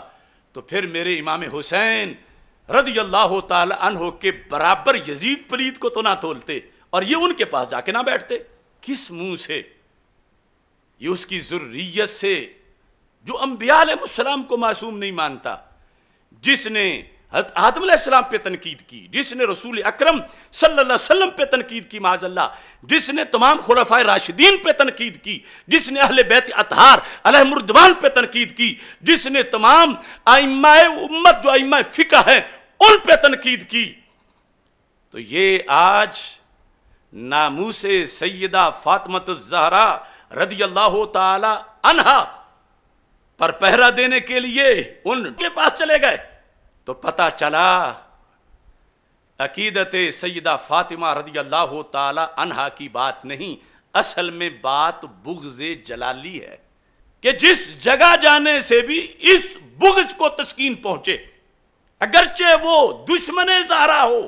تو پھر میرے امام حسین رضی اللہ تعالی عنہ کے برابر یزید پلید کو تو نہ تولتے، اور یہ ان کے پاس جا کے نہ بیٹھتے۔ کس منہ سے؟ یہ اس کی ذریت سے جو انبیاء علیہ السلام کو معصوم نہیں مانتا، جس نے حضرت آدم علیہ السلام پہ تنقید کی، جس نے رسول اکرم صلی اللہ علیہ وسلم پہ تنقید کی معاذ اللہ، جس نے تمام خلفائے راشدین پہ تنقید کی، جس نے اہل بیت اطہار علیہم الرضوان پہ تنقید کی، جس نے تمام ائمہ امت جو ائمہ فقہ ہیں ان پہ تنقید کی، تو یہ آج ناموس سیدہ فاطمہ الزہرا رضی اللہ تعالی عنہا پر پہرا دینے کے لیے ان کے پاس چلے گئے، تو پتہ چلا عقیدت سیدہ فاطمہ رضی اللہ تعالی عنہا کی بات نہیں، اصل میں بات بغض جلالی ہے، کہ جس جگہ جانے سے بھی اس بغض کو تسکین پہنچے، اگرچہ وہ دشمن زہرا ہو،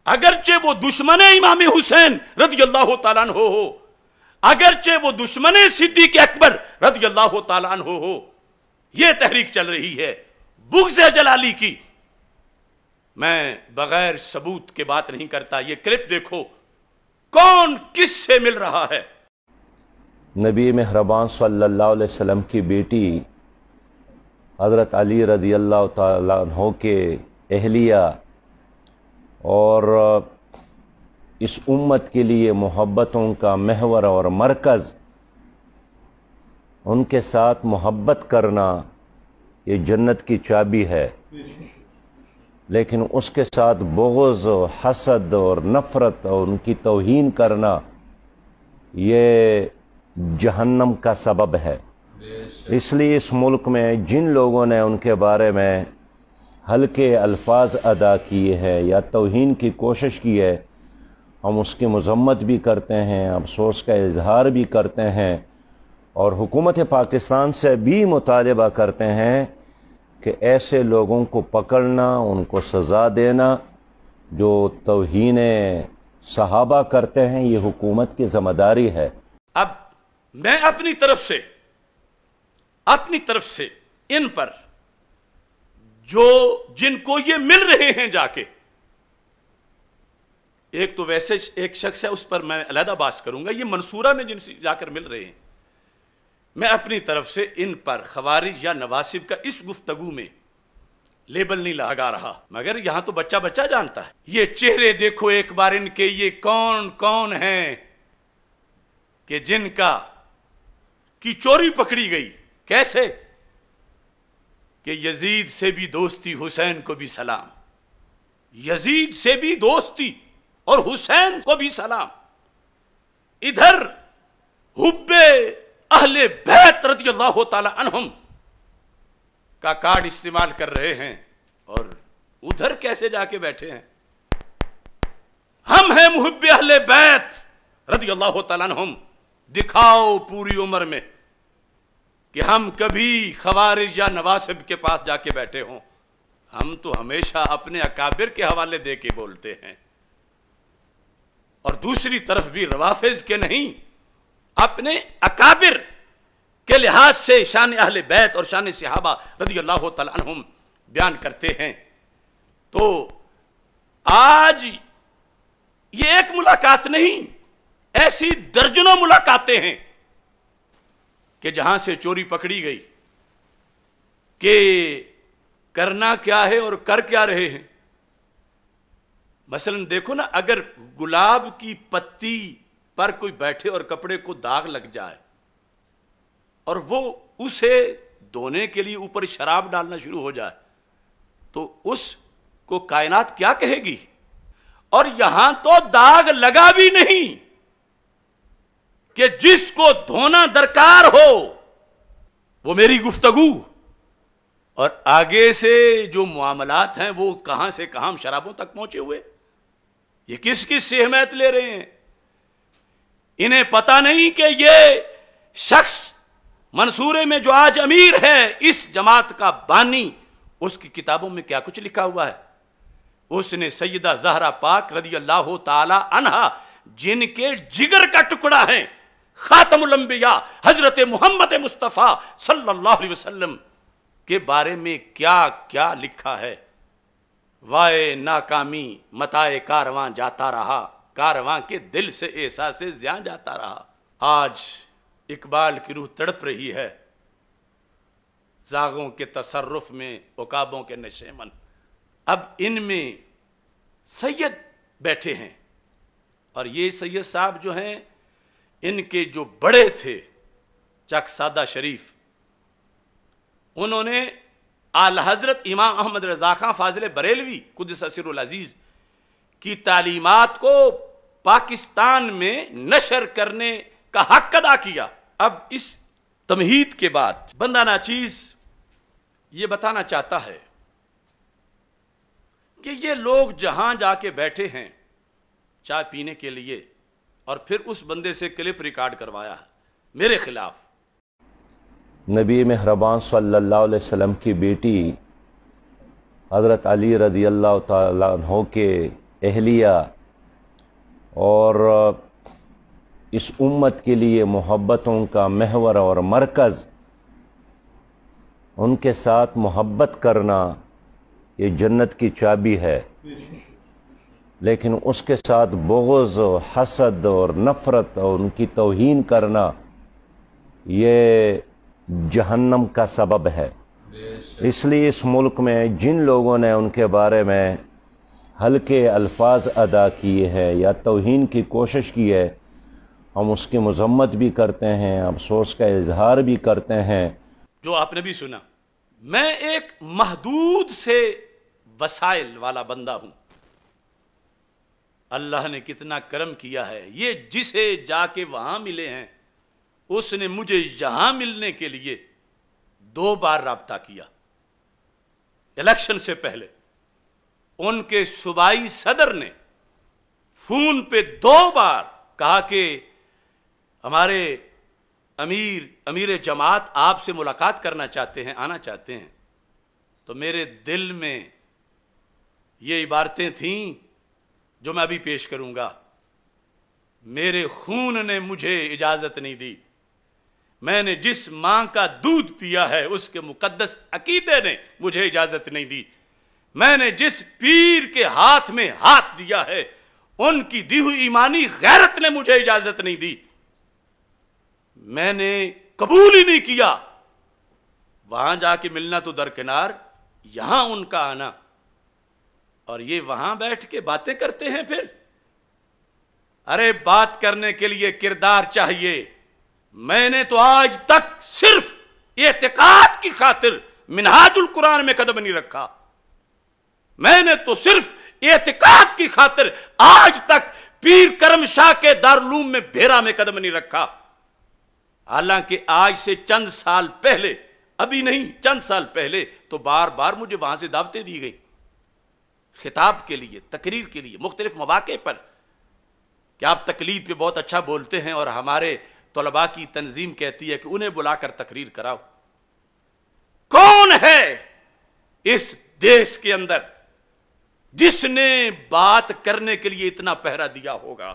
اگرچہ وہ دشمن امام حسین رضی اللہ تعالیٰ عنہ ہو، اگرچہ وہ دشمن صدیق اکبر رضی اللہ تعالیٰ عنہ ہو، یہ تحریک چل رہی ہے بغض جلالی کی۔ میں بغیر ثبوت کے بات نہیں کرتا، یہ کلپ دیکھو کون کس سے مل رہا ہے۔ نبی مہربان صلی اللہ علیہ وسلم کی بیٹی حضرت علی رضی اللہ تعالیٰ عنہ کے اہلیہ اور اس امت کے لیے محبتوں کا محور اور مرکز ان کے ساتھ محبت کرنا یہ جنت کی چابی ہے، لیکن اس کے ساتھ بغض و حسد اور نفرت اور ان کی توہین کرنا یہ جہنم کا سبب ہے۔ اس لیے اس ملک میں جن لوگوں نے ان کے بارے میں ہلکے الفاظ ادا کیے ہیں یا توہین کی کوشش کی ہے، ہم اس کی مذمت بھی کرتے ہیں، افسوس کا اظہار بھی کرتے ہیں، اور حکومت پاکستان سے بھی مطالبہ کرتے ہیں کہ ایسے لوگوں کو پکڑنا، ان کو سزا دینا جو توہین صحابہ کرتے ہیں، یہ حکومت کی ذمہ داری ہے۔ اب میں اپنی طرف سے ان پر جن کو یہ مل رہے ہیں جا کے، ایک تو ویسے ایک شخص ہے، اس پر میں علیحدہ بات کروں گا، یہ منصورہ میں جن سے جا کر مل رہے ہیں، میں اپنی طرف سے ان پر خوارج یا نواسب کا اس گفتگو میں لیبل نہیں لگا رہا، مگر یہاں تو بچہ جانتا ہے۔ یہ چہرے دیکھو ایک بار ان کے، یہ کون ہیں کہ جن کی چوری پکڑی گئی، کیسے کہ یزید سے بھی دوستی، حسین کو بھی سلام، یزید سے بھی دوستی اور حسین کو بھی سلام، ادھر حب اہل بیت رضی اللہ تعالی عنہم کا کارڈ استعمال کر رہے ہیں، اور ادھر کیسے جا کے بیٹھے ہیں، ہم ہیں محب اہل بیت رضی اللہ تعالی عنہم، دکھاؤ پوری عمر میں کہ ہم کبھی خوارج یا نواسب کے پاس جا کے بیٹھے ہوں۔ ہم تو ہمیشہ اپنے اکابر کے حوالے دے کے بولتے ہیں، اور دوسری طرف بھی روافض کے نہیں، اپنے اکابر کے لحاظ سے شان اہل بیت اور شان صحابہ رضی اللہ تعالی عنہم بیان کرتے ہیں۔ تو آج یہ ایک ملاقات نہیں، ایسی درجنوں ملاقاتیں ہیں کہ جہاں سے چوری پکڑی گئی کہ کرنا کیا ہے اور کر کیا رہے ہیں۔ مثلا دیکھو نا، اگر گلاب کی پتی پر کوئی بیٹھے اور کپڑے کو داغ لگ جائے اور وہ اسے دھونے کے لیے اوپر شراب ڈالنا شروع ہو جائے تو اس کو کائنات کیا کہے گی؟ اور یہاں تو داغ لگا بھی نہیں کہ جس کو دھونا درکار ہو وہ میری گفتگو، اور آگے سے جو معاملات ہیں وہ کہاں سے کہاں شرابوں تک پہنچے ہوئے، یہ کس سے حمایت لے رہے ہیں؟ انہیں پتہ نہیں کہ یہ شخص منصورے میں جو آج امیر ہے، اس جماعت کا بانی، اس کی کتابوں میں کیا کچھ لکھا ہوا ہے۔ اس نے سیدہ زہرا پاک رضی اللہ تعالی عنہا، جن کے جگر کا ٹکڑا ہے خاتم الانبیاء حضرت محمد مصطفیٰ صلی اللہ علیہ وسلم کے بارے میں کیا کیا لکھا ہے۔ وائے ناکامی متائے کارواں جاتا رہا، کارواں کے دل سے احساس زیاں جاتا رہا۔ آج اقبال کی روح تڑپ رہی ہے، زاغوں کے تصرف میں عقابوں کے نشیمن۔ اب ان میں سید بیٹھے ہیں، اور یہ سید صاحب جو ہیں، ان کے جو بڑے تھے چک سادہ شریف، انہوں نے اعلی حضرت امام احمد رضا خان فاضل بریلوی قدس سرہ العزیز کی تعلیمات کو پاکستان میں نشر کرنے کا حق ادا کیا۔ اب اس تمہید کے بعد بندہ ناچیز یہ بتانا چاہتا ہے کہ یہ لوگ جہاں جا کے بیٹھے ہیں چائے پینے کے لیے، اور پھر اس بندے سے کلپ ریکارڈ کروایا ہے میرے خلاف۔ نبی مہربان صلی اللہ علیہ وسلم کی بیٹی حضرت علی رضی اللہ تعالیٰ عنہ کے اہلیہ اور اس امت کے لیے محبتوں کا محور اور مرکز، ان کے ساتھ محبت کرنا یہ جنت کی چابی ہے، لیکن اس کے ساتھ بغض و حسد اور نفرت اور ان کی توہین کرنا یہ جہنم کا سبب ہے۔ اس لیے اس ملک میں جن لوگوں نے ان کے بارے میں ہلکے الفاظ ادا کیے ہیں یا توہین کی کوشش کی ہے، ہم اس کی مذمت بھی کرتے ہیں، افسوس کا اظہار بھی کرتے ہیں۔ جو آپ نے بھی سنا، میں ایک محدود سے وسائل والا بندہ ہوں، اللہ نے کتنا کرم کیا ہے، یہ جسے جا کے وہاں ملے ہیں اس نے مجھے یہاں ملنے کے لیے 2 بار رابطہ کیا۔ الیکشن سے پہلے ان کے صوبائی صدر نے فون پہ 2 بار کہا کہ ہمارے امیر جماعت آپ سے ملاقات کرنا چاہتے ہیں، آنا چاہتے ہیں۔ تو میرے دل میں یہ عبارتیں تھیں جو میں ابھی پیش کروں گا۔ میرے خون نے مجھے اجازت نہیں دی، میں نے جس ماں کا دودھ پیا ہے اس کے مقدس عقیدے نے مجھے اجازت نہیں دی، میں نے جس پیر کے ہاتھ میں ہاتھ دیا ہے ان کی دی ہوئی ایمانی غیرت نے مجھے اجازت نہیں دی، میں نے قبول ہی نہیں کیا۔ وہاں جا کے ملنا تو درکنار، یہاں ان کا آنا، اور یہ وہاں بیٹھ کے باتیں کرتے ہیں پھر۔ ارے بات کرنے کے لیے کردار چاہیے۔ میں نے تو آج تک صرف اعتقاد کی خاطر منہاج القرآن میں قدم نہیں رکھا، میں نے تو صرف اعتقاد کی خاطر آج تک پیر کرم شاہ کے دارالعلوم میں بھیرا میں قدم نہیں رکھا۔ حالانکہ آج سے چند سال پہلے، ابھی نہیں چند سال پہلے تو بار بار مجھے وہاں سے دعوتیں دی گئی، خطاب کے لیے، تقریر کے لیے، مختلف مواقع پر، کہ آپ تقلید پہ بہت اچھا بولتے ہیں اور ہمارے طلباء کی تنظیم کہتی ہے کہ انہیں بلا کر تقریر کراؤ۔ کون ہے اس دیش کے اندر جس نے بات کرنے کے لیے اتنا پہرا دیا ہوگا؟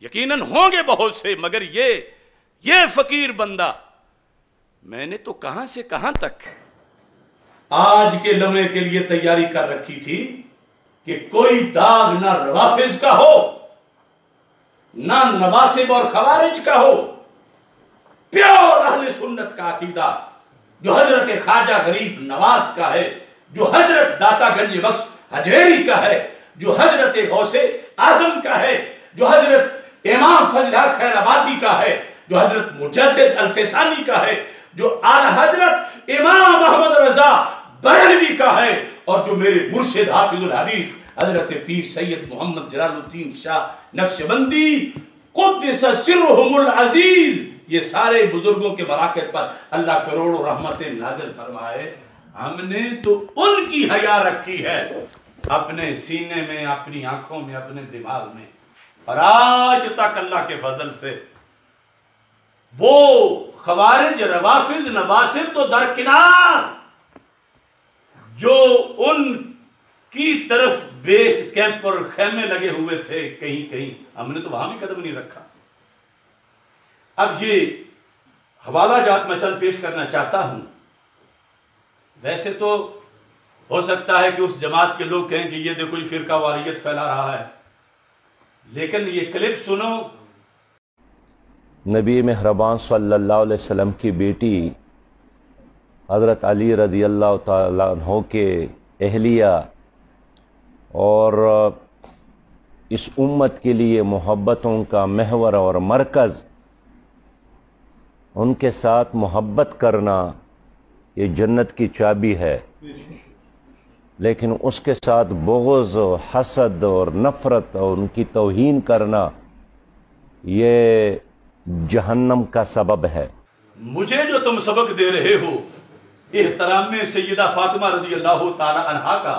یقیناً ہوں گے بہت سے، مگر یہ فقیر بندہ، میں نے تو کہاں سے کہاں تک آج کے لمحے کے لیے تیاری کر رکھی تھی کہ کوئی داغ نہ روافض کا ہو، نہ نواسب اور خوارج کا ہو، پیور اہل سنت کا عقیدہ جو حضرت خواجہ غریب نواز کا ہے، جو حضرت داتا گنج بخش حجویری کا ہے، جو حضرت غوث اعظم کا ہے، جو حضرت امام فضل حق خیر آبادی کا ہے، جو حضرت مجدد الفسانی کا ہے، جو اعلی حضرت امام احمد رضا بریلوی کا ہے، اور جو میرے مرشد حافظ الحدیث حضرت پیر سید محمد جلال الدین شاہ نقشبندی قدس سرہم العزیز، یہ سارے بزرگوں کے مراکز پر اللہ کروڑوں رحمتیں نازل فرمائے۔ ہم نے تو ان کی حیا رکھی ہے اپنے سینے میں، اپنی آنکھوں میں، اپنے دماغ میں، اور آج تک اللہ کے فضل سے وہ خوارج روافض نواسب تو درکنار، جو ان کی طرف بیس کیمپ پر خیمے لگے ہوئے تھے کہیں کہیں، ہم نے تو وہاں بھی قدم نہیں رکھا۔ اب یہ حوالہ جات میں چند پیش کرنا چاہتا ہوں۔ ویسے تو ہو سکتا ہے کہ اس جماعت کے لوگ کہیں کہ یہ دیکھو یہ فرقہ واریت پھیلا رہا ہے، لیکن یہ کلپ سنو۔ نبی مہربان صلی اللہ علیہ وسلم کی بیٹی حضرت علی رضی اللہ تعالیٰ عنہ کے اہلیہ اور اس امت کے لیے محبتوں کا محور اور مرکز، ان کے ساتھ محبت کرنا یہ جنت کی چابی ہے، لیکن اس کے ساتھ بغض و حسد اور نفرت اور ان کی توہین کرنا یہ جہنم کا سبب ہے۔ مجھے جو تم سبق دے رہے ہو احترام میں سیدہ فاطمہ رضی اللہ تعالی عنہا کا،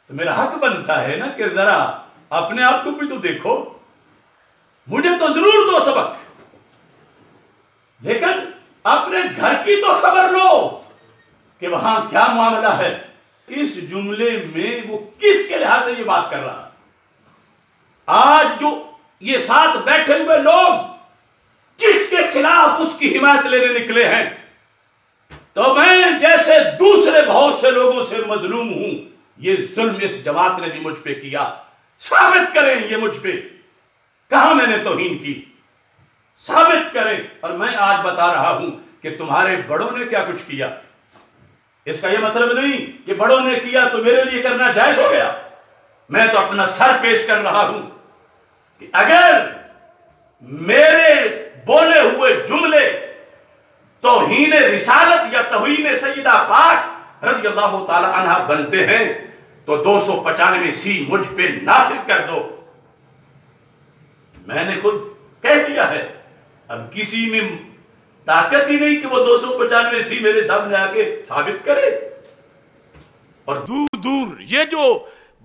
تو میرا حق بنتا ہے نا کہ ذرا اپنے آپ کو بھی تو دیکھو۔ مجھے تو ضرور دو سبق، لیکن اپنے گھر کی تو خبر لو کہ وہاں کیا معاملہ ہے۔ اس جملے میں وہ کس کے لحاظ سے یہ بات کر رہا ہے؟ آج جو یہ ساتھ بیٹھے ہوئے لوگ کس کے خلاف اس کی حمایت لینے نکلے ہیں؟ تو میں جیسے دوسرے بہت سے لوگوں سے مظلوم ہوں، یہ ظلم اس جماعت نے بھی مجھ پہ کیا۔ ثابت کریں یہ مجھ پہ کہاں میں نے توہین کی، ثابت کریں۔ اور میں آج بتا رہا ہوں کہ تمہارے بڑوں نے کیا کچھ کیا۔ اس کا یہ مطلب نہیں کہ بڑوں نے کیا تو میرے لیے کرنا جائز ہو گیا۔ میں تو اپنا سر پیش کر رہا ہوں کہ اگر میرے بولے ہوئے جملے توہین رسالت یا توہین سیدہ پاک رضی اللہ تعالی عنہ بنتے ہیں تو 295 مجھ پہ نافذ کر دو۔ میں نے خود کہہ دیا ہے، اب کسی میں طاقت ہی نہیں کہ وہ 295 میرے سامنے آ کے ثابت کرے۔ اور دور دور یہ جو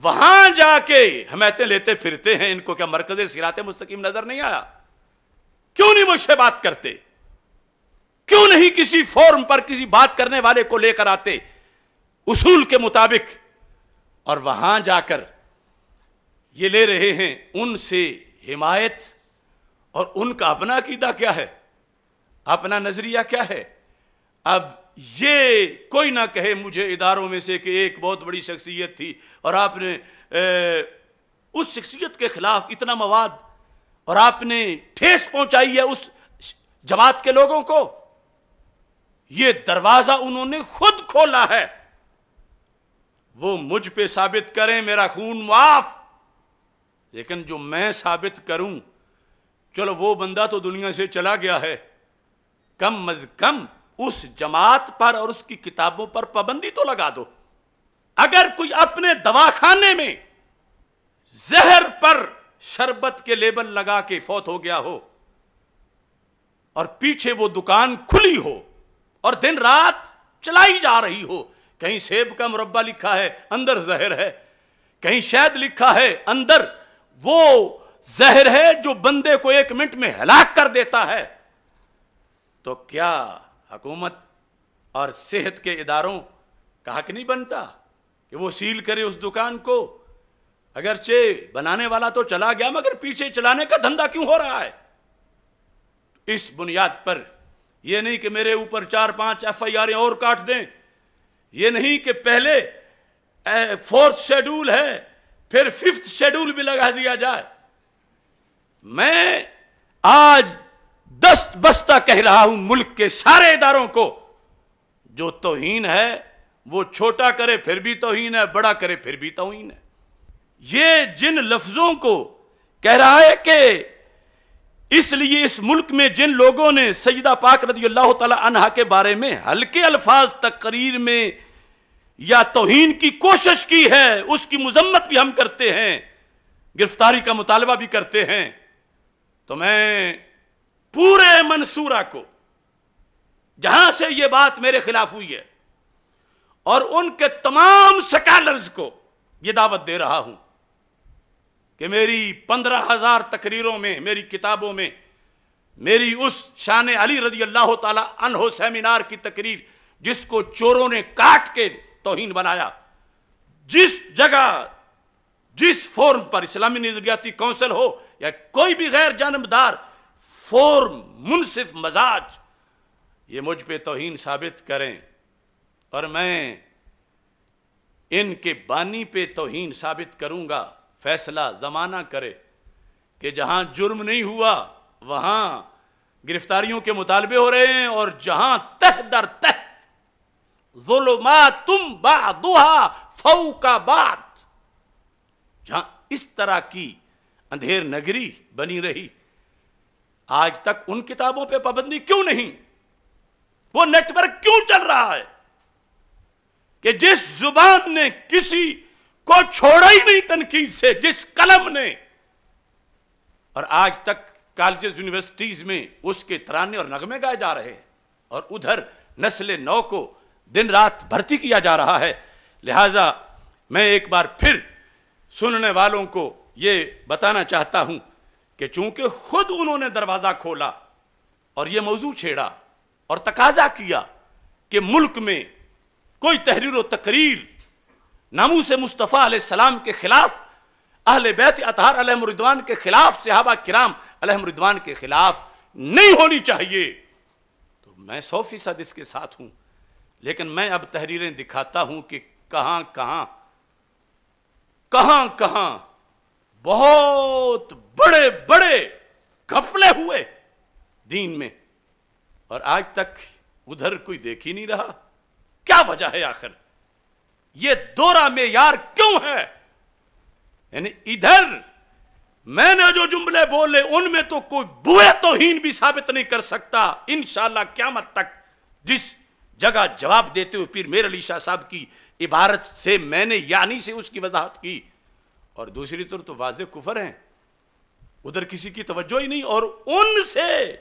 وہاں جا کے حمایتیں لیتے پھرتے ہیں، ان کو کیا مرکز صراط مستقیم نظر نہیں آیا؟ کیوں نہیں مجھ سے بات کرتے؟ کیوں نہیں کسی فورم پر کسی بات کرنے والے کو لے کر آتے اصول کے مطابق؟ اور وہاں جا کر یہ لے رہے ہیں ان سے حمایت، اور ان کا اپنا عقیدہ کیا ہے، اپنا نظریہ کیا ہے؟ اب یہ کوئی نہ کہے مجھے اداروں میں سے کہ ایک بہت بڑی شخصیت تھی اور آپ نے اس شخصیت کے خلاف اتنا مواد اور آپ نے ٹھیس پہنچائی ہے اس جماعت کے لوگوں کو۔ یہ دروازہ انہوں نے خود کھولا ہے۔ وہ مجھ پہ ثابت کریں میرا خون معاف، لیکن جو میں ثابت کروں، چلو وہ بندہ تو دنیا سے چلا گیا ہے، کم از کم اس جماعت پر اور اس کی کتابوں پر پابندی تو لگا دو۔ اگر کوئی اپنے دواخانے میں زہر پر شربت کے لیبل لگا کے فوت ہو گیا ہو اور پیچھے وہ دکان کھلی ہو اور دن رات چلائی جا رہی ہو، کہیں سیب کا مربع لکھا ہے اندر زہر ہے، کہیں شہد لکھا ہے اندر وہ زہر ہے جو بندے کو 1 منٹ میں ہلاک کر دیتا ہے، تو کیا حکومت اور صحت کے اداروں کا حق نہیں بنتا کہ وہ سیل کرے اس دکان کو؟ اگرچہ بنانے والا تو چلا گیا، مگر پیچھے چلانے کا دھندا کیوں ہو رہا ہے؟ اس بنیاد پر یہ نہیں کہ میرے اوپر 4-5 FIR اور کاٹ دیں، یہ نہیں کہ پہلے 4th شیڈول ہے پھر 5th شیڈول بھی لگا دیا جائے۔ میں آج دست بستہ کہہ رہا ہوں ملک کے سارے اداروں کو، جو توہین ہے وہ چھوٹا کرے پھر بھی توہین ہے، بڑا کرے پھر بھی توہین ہے۔ یہ جن لفظوں کو کہہ رہا ہے کہ اس لیے اس ملک میں جن لوگوں نے سیدہ پاک رضی اللہ تعالی عنہا کے بارے میں ہلکے الفاظ تقریر میں یا توہین کی کوشش کی ہے، اس کی مذمت بھی ہم کرتے ہیں، گرفتاری کا مطالبہ بھی کرتے ہیں، تو میں پورے منصورہ کو جہاں سے یہ بات میرے خلاف ہوئی ہے اور ان کے تمام سکالرز کو یہ دعوت دے رہا ہوں کہ میری 15,000 تقریروں میں، میری کتابوں میں، میری اس شان علی رضی اللہ تعالی عنہ سیمینار کی تقریر جس کو چوروں نے کاٹ کے توہین بنایا، جس جگہ جس فورم پر اسلامی نظریاتی کونسل ہو یا کوئی بھی غیر جانبدار فورم منصف مزاج یہ مجھ پہ توہین ثابت کریں اور میں ان کے بانی پہ توہین ثابت کروں گا، فیصلہ زمانہ کرے کہ جہاں جرم نہیں ہوا وہاں گرفتاریوں کے مطالبے ہو رہے ہیں، اور جہاں تہ در تہ ظلمات بعضها فوق بعض، جہاں اس طرح کی اندھیر نگری بنی رہی، آج تک ان کتابوں پہ پابندی کیوں نہیں؟ وہ نیٹ ورک کیوں چل رہا ہے کہ جس زبان نے کسی کو چھوڑا ہی نہیں تنقید سے، جس قلم نے، اور آج تک کالجز یونیورسٹیز میں اس کے ترانے اور نغمے گائے جا رہے ہیں، اور ادھر نسل نو کو دن رات بھرتی کیا جا رہا ہے۔ لہٰذا میں ایک بار پھر سننے والوں کو یہ بتانا چاہتا ہوں کہ چونکہ خود انہوں نے دروازہ کھولا اور یہ موضوع چھیڑا اور تقاضا کیا کہ ملک میں کوئی تحریر و تقریر ناموس مصطفیٰ علیہ السلام کے خلاف، اہل بیت اطہار علیہم الرضوان کے خلاف، صحابہ کرام علیہم الرضوان کے خلاف نہیں ہونی چاہیے، تو میں 100% اس کے ساتھ ہوں، لیکن میں اب تحریریں دکھاتا ہوں کہ کہاں کہاں بہت بڑے بڑے گھپلے ہوئے دین میں، اور آج تک ادھر کوئی دیکھ ہی نہیں رہا۔ کیا وجہ ہے آخر؟ یہ دورہ معیار کیوں ہے؟ یعنی ادھر میں نے جو جملے بولے ان میں تو کوئی بوئے توہین بھی ثابت نہیں کر سکتا. انشاءاللہ قیامت تک جس جگہ جواب دیتے ہوئے پیر میر علی شاہ صاحب کی عبارت سے میں نے یعنی سے اس کی وضاحت کی، اور دوسری طرف تو واضح کفر ہیں، ادھر کسی کی توجہ ہی نہیں. اور ان سے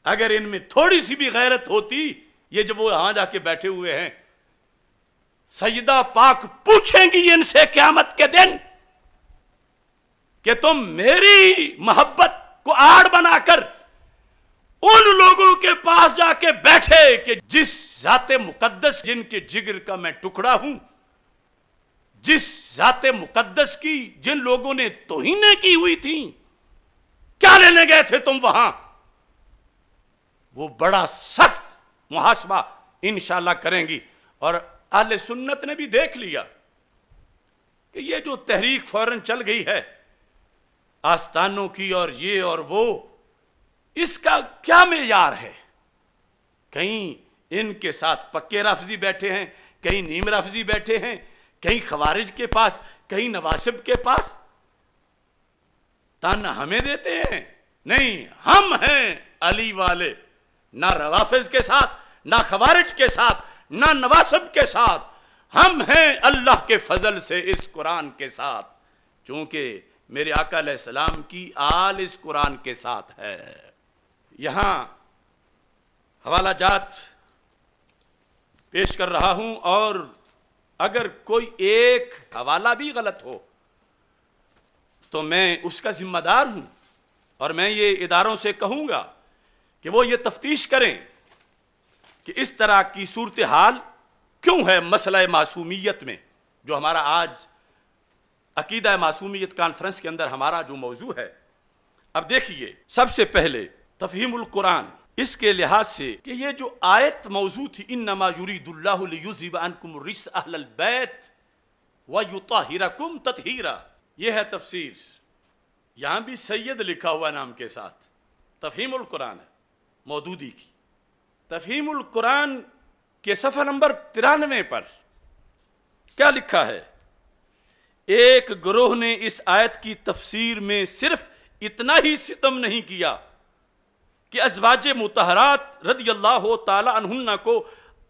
اگر ان میں تھوڑی سی بھی غیرت ہوتی، یہ جب وہ ہاں جا کے بیٹھے ہوئے ہیں، سیدہ پاک پوچھیں گی ان سے قیامت کے دن کہ تم میری محبت کو آڑ بنا کر ان لوگوں کے پاس جا کے بیٹھے کہ جس ذات مقدس جن کے جگر کا میں ٹکڑا ہوں، جس ذات مقدس کی جن لوگوں نے توہینیں کی ہوئی تھیں، کیا لینے گئے تھے تم وہاں؟ وہ بڑا سخت محاسبہ انشاءاللہ کریں گی. اور اہل سنت نے بھی دیکھ لیا کہ یہ جو تحریک فوراً چل گئی ہے آستانوں کی اور یہ اور وہ، اس کا کیا معیار ہے؟ کہیں ان کے ساتھ پکے رافضی بیٹھے ہیں، کہیں نیم رافضی بیٹھے ہیں، کہیں خوارج کے پاس، کہیں نواسب کے پاس. تانا ہمیں دیتے ہیں؟ نہیں، ہم ہیں علی والے، نہ روافض کے ساتھ، نہ خوارج کے ساتھ، نہ نواسب کے ساتھ. ہم ہیں اللہ کے فضل سے اس قرآن کے ساتھ، چونکہ میرے آقا علیہ السلام کی آل اس قرآن کے ساتھ ہے. یہاں حوالہ جات پیش کر رہا ہوں، اور اگر کوئی ایک حوالہ بھی غلط ہو تو میں اس کا ذمہ دار ہوں، اور میں یہ اداروں سے کہوں گا کہ وہ یہ تفتیش کریں کہ اس طرح کی صورتحال کیوں ہے مسئلہ معصومیت میں، جو ہمارا آج عقیدہ معصومیت کانفرنس کے اندر ہمارا جو موضوع ہے. اب دیکھیے، سب سے پہلے تفہیم القرآن اس کے لحاظ سے کہ یہ جو آیت موضوع تھی، انما یرید اللہ لیذھب عنکم الرجس اہل البیت ویطہرکم تطہیرا، یہ ہے تفسیر. یہاں بھی سید لکھا ہوا نام کے ساتھ، تفہیم القرآن ہے مودودی کی. تفہیم القرآن کے صفحہ نمبر 93 پر کیا لکھا ہے؟ ایک گروہ نے اس آیت کی تفسیر میں صرف اتنا ہی ستم نہیں کیا کہ ازواج مطہرات رضی اللہ تعالی عنہن کو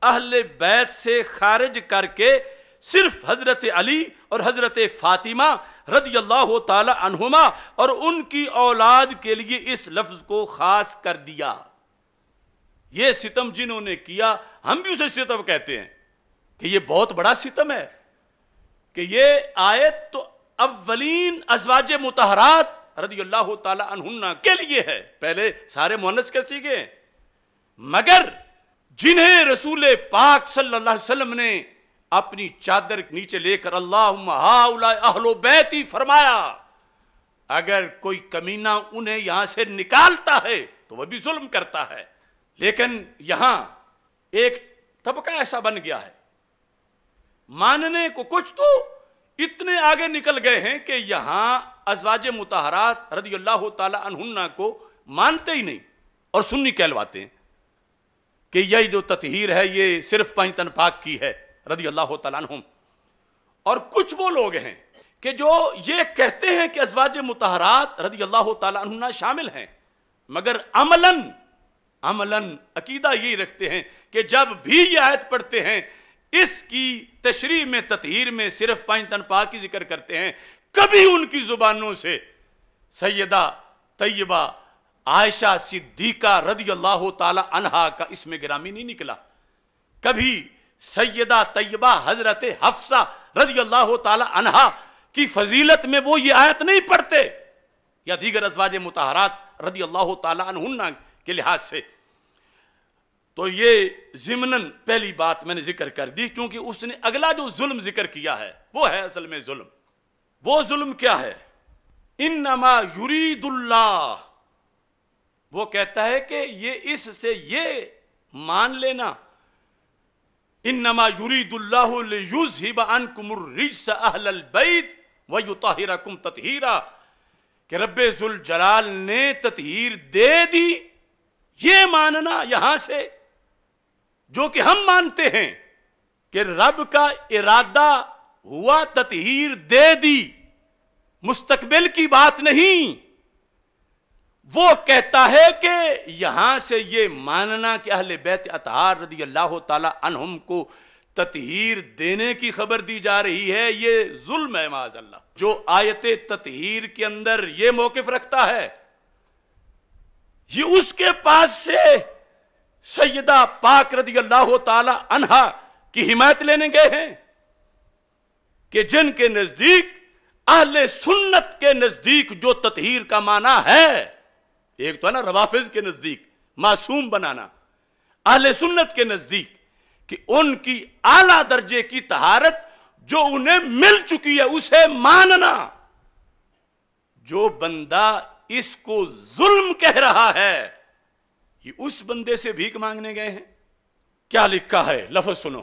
اہل بیت سے خارج کر کے صرف حضرت علی اور حضرت فاطمہ رضی اللہ تعالی عنہما اور ان کی اولاد کے لیے اس لفظ کو خاص کر دیا. یہ ستم جنہوں نے کیا، ہم بھی اسے ستم کہتے ہیں کہ یہ بہت بڑا ستم ہے کہ یہ آیت تو اولین ازواج مطہرات رضی اللہ تعالی عنہن کے لیے ہے، پہلے سارے مؤنث کے صیغے ہیں، مگر جنہیں رسول پاک صلی اللہ علیہ وسلم نے اپنی چادر نیچے لے کر اللہم ہؤلاء اہل بیتی فرمایا، اگر کوئی کمینہ انہیں یہاں سے نکالتا ہے تو وہ بھی ظلم کرتا ہے. لیکن یہاں ایک طبقہ ایسا بن گیا ہے، ماننے کو کچھ تو اتنے آگے نکل گئے ہیں کہ یہاں ازواج مطہرات رضی اللہ تعالی عنہن کو مانتے ہی نہیں اور سنی کہلواتے ہیں کہ یہ جو تطہیر ہے یہ صرف پانچ تن پاک کی ہے رضی اللہ تعالیٰ عنہم. اور کچھ وہ لوگ ہیں کہ جو یہ کہتے ہیں کہ ازواج مطہرات رضی اللہ تعالیٰ عنہن شامل ہیں، مگر عملاً عقیدہ یہی رکھتے ہیں کہ جب بھی یہ آیت پڑھتے ہیں اس کی تشریح میں تطہیر میں صرف پانچ تن پاک کی ذکر کرتے ہیں، کبھی ان کی زبانوں سے سیدہ طیبہ عائشہ صدیقہ رضی اللہ تعالی عنہا کا اسم گرامی نہیں نکلا، کبھی سیدہ طیبہ حضرت حفصہ رضی اللہ تعالی عنہا کی فضیلت میں وہ یہ آیت نہیں پڑھتے، یا دیگر ازواج مطہرات رضی اللہ تعالی عنہن کے لحاظ سے. تو یہ ضمناً پہلی بات میں نے ذکر کر دی، کیونکہ اس نے اگلا جو ظلم ذکر کیا ہے وہ ہے اصل میں ظلم. وہ ظلم کیا ہے؟ انما یرید اللہ، وہ کہتا ہے کہ یہ اس سے یہ مان لینا، انما یرید اللہ لیذھب عنکم الرجس اہل البیت ویطہرکم تطہیرا، کہ رب ذوالجلال نے تطہیر دے دی، یہ ماننا یہاں سے جو کہ ہم مانتے ہیں کہ رب کا ارادہ ہوا تطہیر دے دی، مستقبل کی بات نہیں، وہ کہتا ہے کہ یہاں سے یہ ماننا کہ اہل بیت اطہار رضی اللہ تعالی عنہم کو تطہیر دینے کی خبر دی جا رہی ہے، یہ ظلم ہے معاذ اللہ۔ جو آیت تطہیر کے اندر یہ موقف رکھتا ہے، یہ اس کے پاس سے سیدہ پاک رضی اللہ تعالی عنہا کی حمایت لینے گئے ہیں کہ جن کے نزدیک، اہل سنت کے نزدیک جو تطہیر کا معنی ہے، ایک تو ہے نا روافض کے نزدیک معصوم بنانا، اہل سنت کے نزدیک کہ ان کی اعلیٰ درجے کی طہارت جو انہیں مل چکی ہے اسے ماننا۔ جو بندہ اس کو ظلم کہہ رہا ہے، یہ اس بندے سے بھیک مانگنے گئے ہیں۔ کیا لکھا ہے؟ لفظ سنو،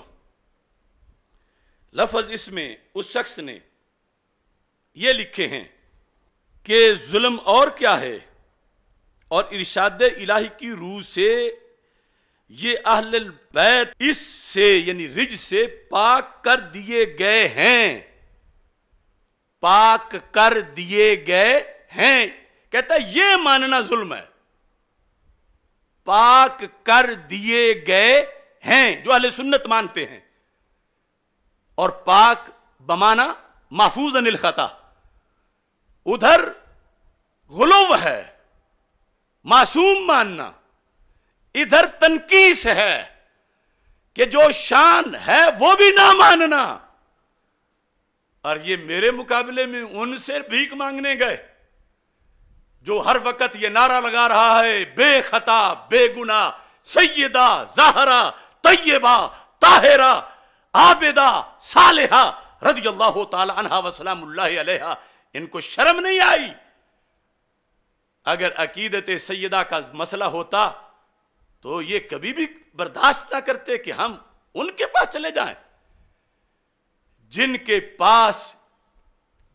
لفظ اس میں اس شخص نے یہ لکھے ہیں کہ ظلم اور کیا ہے، اور ارشاد الہی کی روح سے یہ اہل البیت اس سے یعنی رج سے پاک کر دیے گئے ہیں، پاک کر دیے گئے ہیں۔ کہتا ہے یہ ماننا ظلم ہے، پاک کر دیے گئے ہیں جو اہل سنت مانتے ہیں، اور پاک بمانا محفوظ عن الخطا، ادھر غلو ہے، معصوم ماننا، ادھر تنقیص ہے کہ جو شان ہے وہ بھی نہ ماننا۔ اور یہ میرے مقابلے میں ان سے بھیک مانگنے گئے جو ہر وقت یہ نعرہ لگا رہا ہے بے خطا بے گناہ سیدہ زہرا طیبہ طاہرہ عابدہ صالحہ رضی اللہ تعالی عنہا وسلام اللہ علیہا۔ ان کو شرم نہیں آئی؟ اگر عقیدت سیدہ کا مسئلہ ہوتا تو یہ کبھی بھی برداشت نہ کرتے کہ ہم ان کے پاس چلے جائیں، جن کے پاس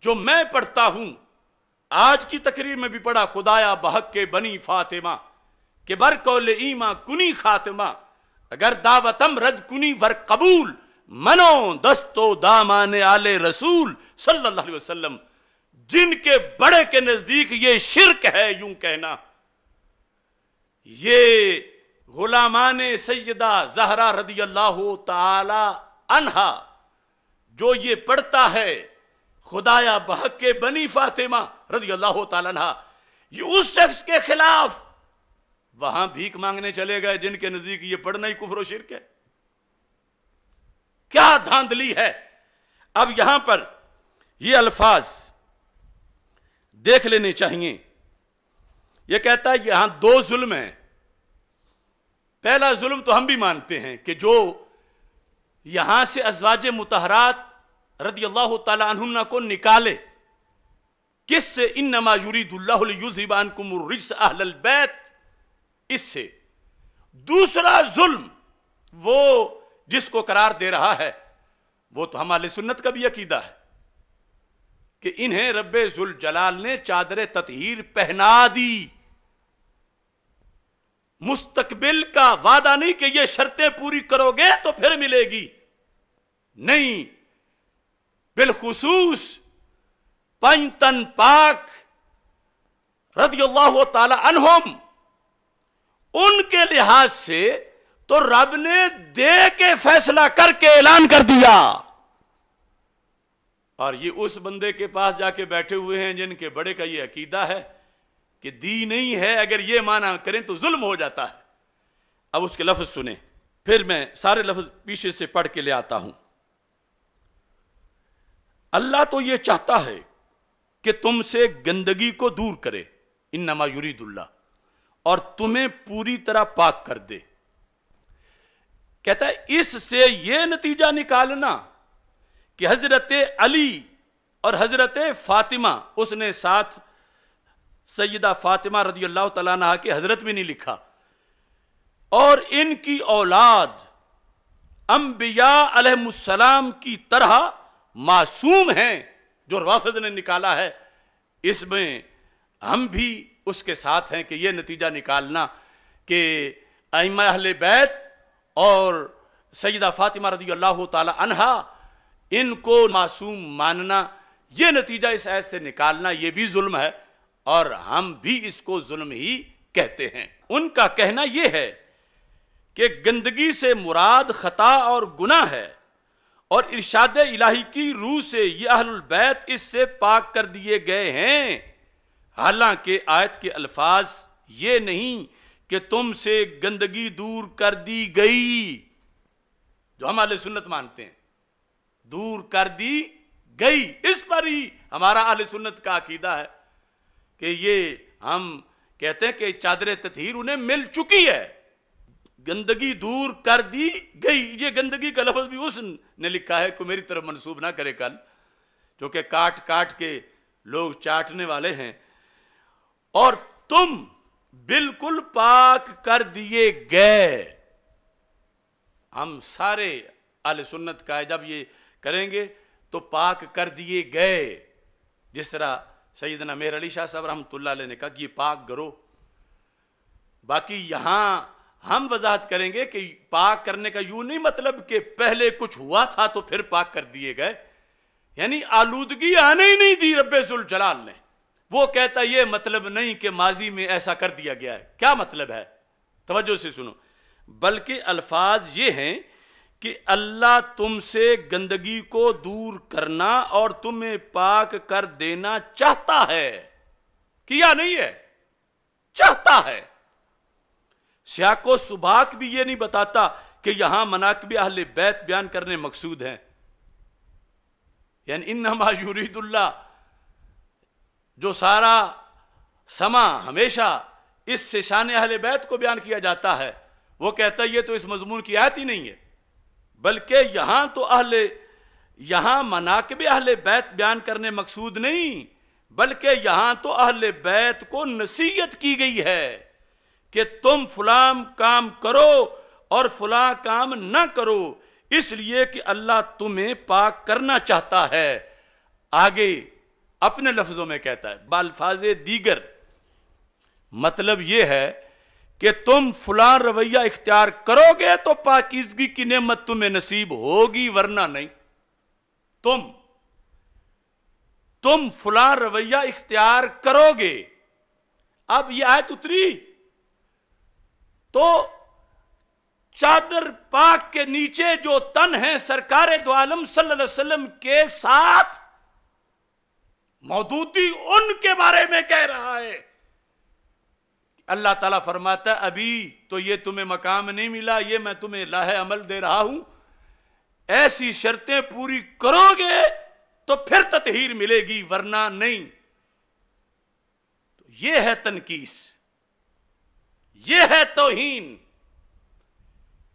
جو میں پڑھتا ہوں، آج کی تقریر میں بھی پڑھا، خدایا بحق کے بنی فاطمہ کہ بر قول ایماں کنی خاتمہ، اگر دعوتم رد کنی ور قبول، منو دستو دامان آل رسول صلی اللہ علیہ وسلم۔ جن کے بڑے کے نزدیک یہ شرک ہے یوں کہنا، یہ غلامان سیدہ زہرا رضی اللہ تعالی عنہا جو یہ پڑھتا ہے خدایا بحق کے بنی فاطمہ رضی اللہ تعالی عنہا، یہ اس شخص کے خلاف وہاں بھیک مانگنے چلے گئے جن کے نزدیک یہ پڑھنا ہی کفر و شرک ہے۔ کیا دھاندلی ہے! اب یہاں پر یہ الفاظ دیکھ لینے چاہیے۔ یہ کہتا ہے یہاں دو ظلم ہیں۔ پہلا ظلم تو ہم بھی مانتے ہیں کہ جو یہاں سے ازواج مطہرات رضی اللہ تعالی عنہن کو نکالے، کس سے؟ انما یرید اللہ لیذھب عنکم الرجس اہل البیت، اس سے۔ دوسرا ظلم وہ جس کو قرار دے رہا ہے وہ تو ہم اہل سنت کا بھی عقیدہ ہے کہ انہیں رب ذوالجلال نے چادر تطہیر پہنا دی۔ مستقبل کا وعدہ نہیں کہ یہ شرطیں پوری کرو گے تو پھر ملے گی، نہیں، بالخصوص پنجتن پاک رضی اللہ تعالی عنہم، ان کے لحاظ سے تو رب نے دے کے فیصلہ کر کے اعلان کر دیا، اور یہ اس بندے کے پاس جا کے بیٹھے ہوئے ہیں جن کے بڑے کا یہ عقیدہ ہے کہ دی نہیں ہے، اگر یہ معنی کریں تو ظلم ہو جاتا ہے۔ اب اس کے لفظ سنیں، پھر میں سارے لفظ پیچھے سے پڑھ کے لے آتا ہوں۔ اللہ تو یہ چاہتا ہے کہ تم سے گندگی کو دور کرے، انما یرید اللہ، اور تمہیں پوری طرح پاک کر دے۔ کہتا ہے اس سے یہ نتیجہ نکالنا کہ حضرت علی اور حضرت فاطمہ، اس نے ساتھ سیدہ فاطمہ رضی اللہ تعالیٰ عنہ کے حضرت بھی نہیں لکھا، اور ان کی اولاد انبیاء علیہ السلام کی طرح معصوم ہیں جو روافض نے نکالا ہے، اس میں ہم بھی اس کے ساتھ ہیں کہ یہ نتیجہ نکالنا کہ ائمہ اہل بیت اور سیدہ فاطمہ رضی اللہ تعالی عنہا ان کو معصوم ماننا یہ نتیجہ اس آیت سے نکالنا یہ بھی ظلم ہے، اور ہم بھی اس کو ظلم ہی کہتے ہیں۔ ان کا کہنا یہ ہے کہ گندگی سے مراد خطا اور گناہ ہے، اور ارشاد الہی کی روح سے یہ اہل البیت اس سے پاک کر دیے گئے ہیں، حالانکہ آیت کے الفاظ یہ نہیں کہ تم سے گندگی دور کر دی گئی، جو ہم اہل سنت مانتے ہیں، دور کر دی گئی، اس پر ہی ہمارا اہل سنت کا عقیدہ ہے کہ یہ ہم کہتے ہیں کہ چادر تطہیر انہیں مل چکی ہے، گندگی دور کر دی گئی۔ یہ گندگی کا لفظ بھی اس نے لکھا ہے کہ میری طرف منسوب نہ کرے کل، جو کہ کاٹ کاٹ کے لوگ چاٹنے والے ہیں، اور تم بالکل پاک کر دیے گئے۔ ہم سارے اہل سنت کا ہے، جب یہ کریں گے تو پاک کر دیے گئے، جس طرح سیدنا مہر علی شاہ صاحب رحمۃ اللہ علیہ نے کہا کہ یہ پاک کرو۔ باقی یہاں ہم وضاحت کریں گے کہ پاک کرنے کا یوں نہیں مطلب کہ پہلے کچھ ہوا تھا تو پھر پاک کر دیے گئے، یعنی آلودگی آنے ہی نہیں دی رب ذوالجلال نے۔ وہ کہتا یہ مطلب نہیں کہ ماضی میں ایسا کر دیا گیا ہے۔ کیا مطلب ہے؟ توجہ سے سنو، بلکہ الفاظ یہ ہیں کہ اللہ تم سے گندگی کو دور کرنا اور تمہیں پاک کر دینا چاہتا ہے، کیا نہیں ہے، چاہتا ہے۔ سیاق و سباق بھی یہ نہیں بتاتا کہ یہاں مناقب اہل بیت بیان کرنے مقصود ہیں، یعنی انما یرید اللہ، جو سارا سما ہمیشہ اس سے شان اہل بیت کو بیان کیا جاتا ہے، وہ کہتا ہے یہ تو اس مضمون کی آیت ہی نہیں ہے، بلکہ یہاں مناقب اہل بیت بیان کرنے مقصود نہیں، بلکہ یہاں تو اہل بیت کو نصیحت کی گئی ہے کہ تم فلاں کام کرو اور فلاں کام نہ کرو، اس لیے کہ اللہ تمہیں پاک کرنا چاہتا ہے۔ آگے اپنے لفظوں میں کہتا ہے بالفاظ دیگر، مطلب یہ ہے کہ تم فلاں رویہ اختیار کرو گے تو پاکیزگی کی نعمت تمہیں نصیب ہوگی، ورنہ نہیں۔ تم فلاں رویہ اختیار کرو گے۔ اب یہ آیت اتری تو چادر پاک کے نیچے جو تن ہیں سرکار دو عالم صلی اللہ علیہ وسلم کے ساتھ، مودودی ان کے بارے میں کہہ رہا ہے۔ اللہ تعالیٰ فرماتا ہے ابھی تو یہ تمہیں مقام نہیں ملا، یہ میں تمہیں لاہ عمل دے رہا ہوں، ایسی شرطیں پوری کرو گے تو پھر تطہیر ملے گی، ورنہ نہیں۔ تو یہ ہے تنکیس، یہ ہے توہین۔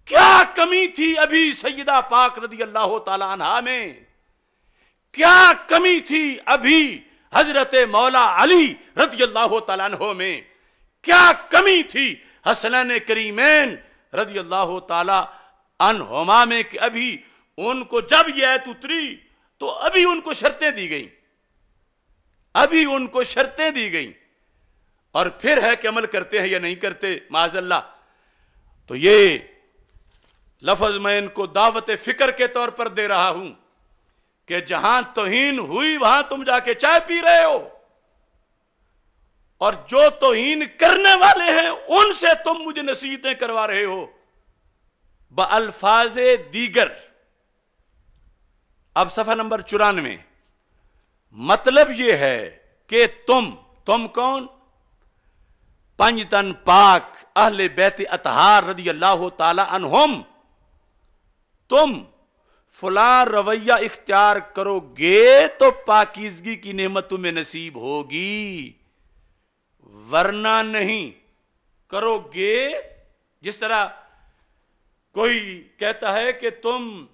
کیا کمی تھی ابھی سیدہ پاک رضی اللہ تعالی عنہا میں، کیا کمی تھی ابھی حضرت مولا علی رضی اللہ تعالیٰ عنہ میں، کیا کمی تھی حسنین کریمین رضی اللہ تعالیٰ عنہما میں، کہ ابھی ان کو جب یہ آیت اتری تو ابھی ان کو شرطیں دی گئیں، ابھی ان کو شرطیں دی گئیں، اور پھر ہے کہ عمل کرتے ہیں یا نہیں کرتے، معاذ اللہ۔ تو یہ لفظ میں ان کو دعوت فکر کے طور پر دے رہا ہوں کہ جہاں توہین ہوئی وہاں تم جا کے چائے پی رہے ہو، اور جو توہین کرنے والے ہیں ان سے تم مجھے نصیحتیں کروا رہے ہو بألفاظ دیگر۔ اب صفحہ نمبر 94، مطلب یہ ہے کہ تم کون؟ پنجتن پاک اہل بیت اطہار رضی اللہ تعالی عنہم، تم فلاں رویہ اختیار کرو گے تو پاکیزگی کی نعمت تمہیں نصیب ہوگی، ورنہ نہیں۔ کرو گے، جس طرح کوئی کہتا ہے کہ تم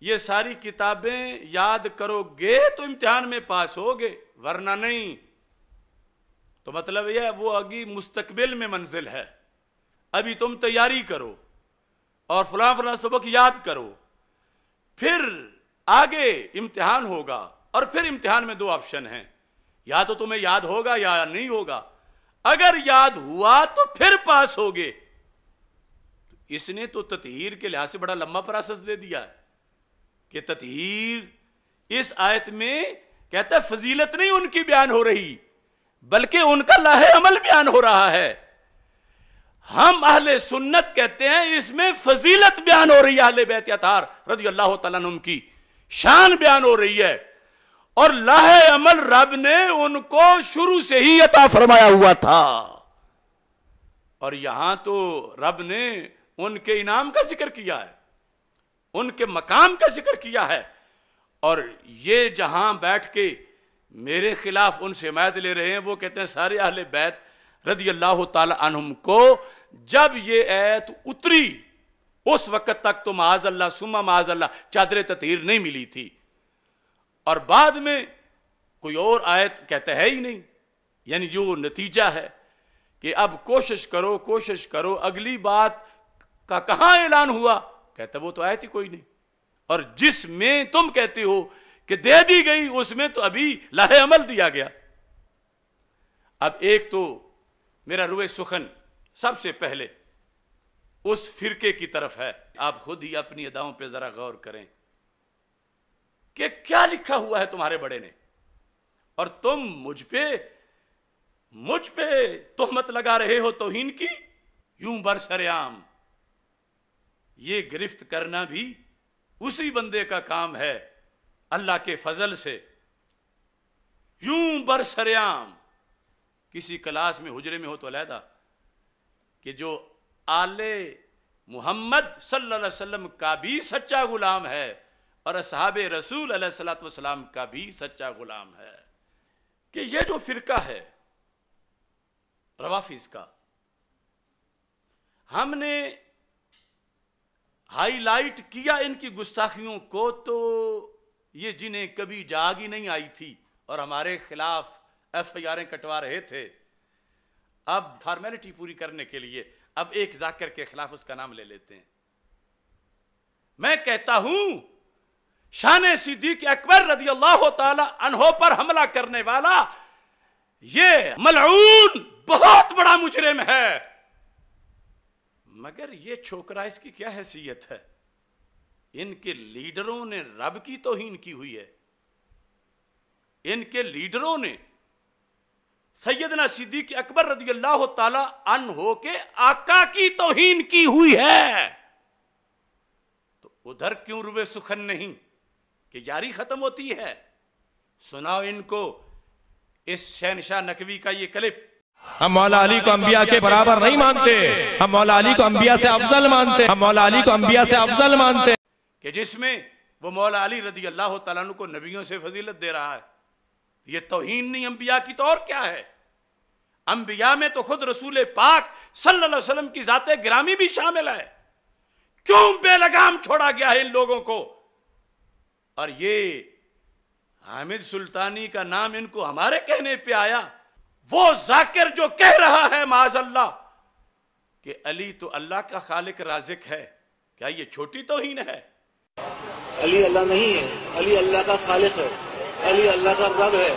یہ ساری کتابیں یاد کرو گے تو امتحان میں پاس ہوگے، ورنہ نہیں۔ تو مطلب یہ وہ آگے مستقبل میں منزل ہے، ابھی تم تیاری کرو اور فلاں فلاں سبق یاد کرو، پھر آگے امتحان ہوگا، اور پھر امتحان میں دو آپشن ہیں، یا تو تمہیں یاد ہوگا یا نہیں ہوگا۔ اگر یاد ہوا تو پھر پاس ہوگے۔ اس نے تو تطہیر کے لحاظ سے بڑا لمبا پروسیس دے دیا ہے کہ تطہیر اس آیت میں کہتا ہے فضیلت نہیں ان کی بیان ہو رہی بلکہ ان کا لاہے عمل بیان ہو رہا ہے. ہم اہل سنت کہتے ہیں اس میں فضیلت بیان ہو رہی ہے، اہل بیت اطہار رضی اللہ تعالیٰ عنہم کی شان بیان ہو رہی ہے، اور لاہے عمل رب نے ان کو شروع سے ہی عطا فرمایا ہوا تھا. اور یہاں تو رب نے ان کے انعام کا ذکر کیا ہے، ان کے مقام کا ذکر کیا ہے. اور یہ جہاں بیٹھ کے میرے خلاف ان سے حمایت لے رہے ہیں، وہ کہتے ہیں سارے اہل بیت رضی اللہ تعالی عنہم کو جب یہ آیت اتری اس وقت تک تو معاذ اللہ ثم معاذ اللہ چادر تطہیر نہیں ملی تھی، اور بعد میں کوئی اور آیت کہتا ہے ہی نہیں. یعنی جو نتیجہ ہے کہ اب کوشش کرو اگلی بات کا کہاں اعلان ہوا، کہتا وہ تو آیت ہی کوئی نہیں، اور جس میں تم کہتے ہو کہ دے دی گئی اس میں تو ابھی لاہے عمل دیا گیا. اب ایک تو میرا روئے سخن سب سے پہلے اس فرقے کی طرف ہے. آپ خود ہی اپنی اداؤں پہ ذرا غور کریں کہ کیا لکھا ہوا ہے تمہارے بڑے نے، اور تم مجھ پہ تہمت لگا رہے ہو توہین کی. یوں برسریام یہ گرفت کرنا بھی اسی بندے کا کام ہے اللہ کے فضل سے. یوں برسریام کسی کلاس میں حجرے میں ہو تو علیحدہ کہ جو آل محمد صلی اللہ علیہ وسلم کا بھی سچا غلام ہے اور اصحاب رسول علیہ السلام کا بھی سچا غلام ہے، کہ یہ جو فرقہ ہے روافظ کا، ہم نے ہائی لائٹ کیا ان کی گستاخیوں کو، تو یہ جنہیں کبھی جاگ ہی نہیں آئی تھی اور ہمارے خلاف ایف آئی آریں کٹوا رہے تھے، اب فارمیلٹی پوری کرنے کے لیے اب ایک ذاکر کے خلاف اس کا نام لے لیتے ہیں. میں کہتا ہوں شان صدیق اکبر رضی اللہ تعالی عنہ پر حملہ کرنے والا یہ ملعون بہت بڑا مجرم ہے، مگر یہ چھوکرا اس کی کیا حیثیت ہے؟ ان کے لیڈروں نے رب کی توہین کی ہوئی ہے، ان کے لیڈروں نے سیدنا صدیق اکبر رضی اللہ تعالی عنہ کے آقا کی توہین کی ہوئی ہے. تو ادھر کیوں روئے سخن نہیں کہ یاری ختم ہوتی ہے؟ سناؤ ان کو اس شہنشاہ نقوی کا یہ کلپ. ہم مولا علی کو انبیاء کے برابر نہیں مانتے، ہم مولا علی کو انبیاء سے افضل مانتے، ہم مولا علی کو انبیاء سے افضل مانتے، کہ جس میں وہ مولا علی رضی اللہ تعالیٰ عنہ کو نبیوں سے فضیلت دے رہا ہے. یہ توہین نہیں انبیاء کی تو اور کیا ہے؟ انبیاء میں تو خود رسول پاک صلی اللہ علیہ وسلم کی ذات گرامی بھی شامل ہے. کیوں بے لگام چھوڑا گیا ہے ان لوگوں کو؟ اور یہ حامد سلطانی کا نام ان کو ہمارے کہنے پہ آیا، وہ ذاکر جو کہہ رہا ہے معاذ اللہ کہ علی تو اللہ کا خالق رازق ہے، کیا یہ چھوٹی توہین ہے؟ علی اللہ نہیں ہے، علی اللہ کا خالق ہے، علی اللہ کا رب ہے،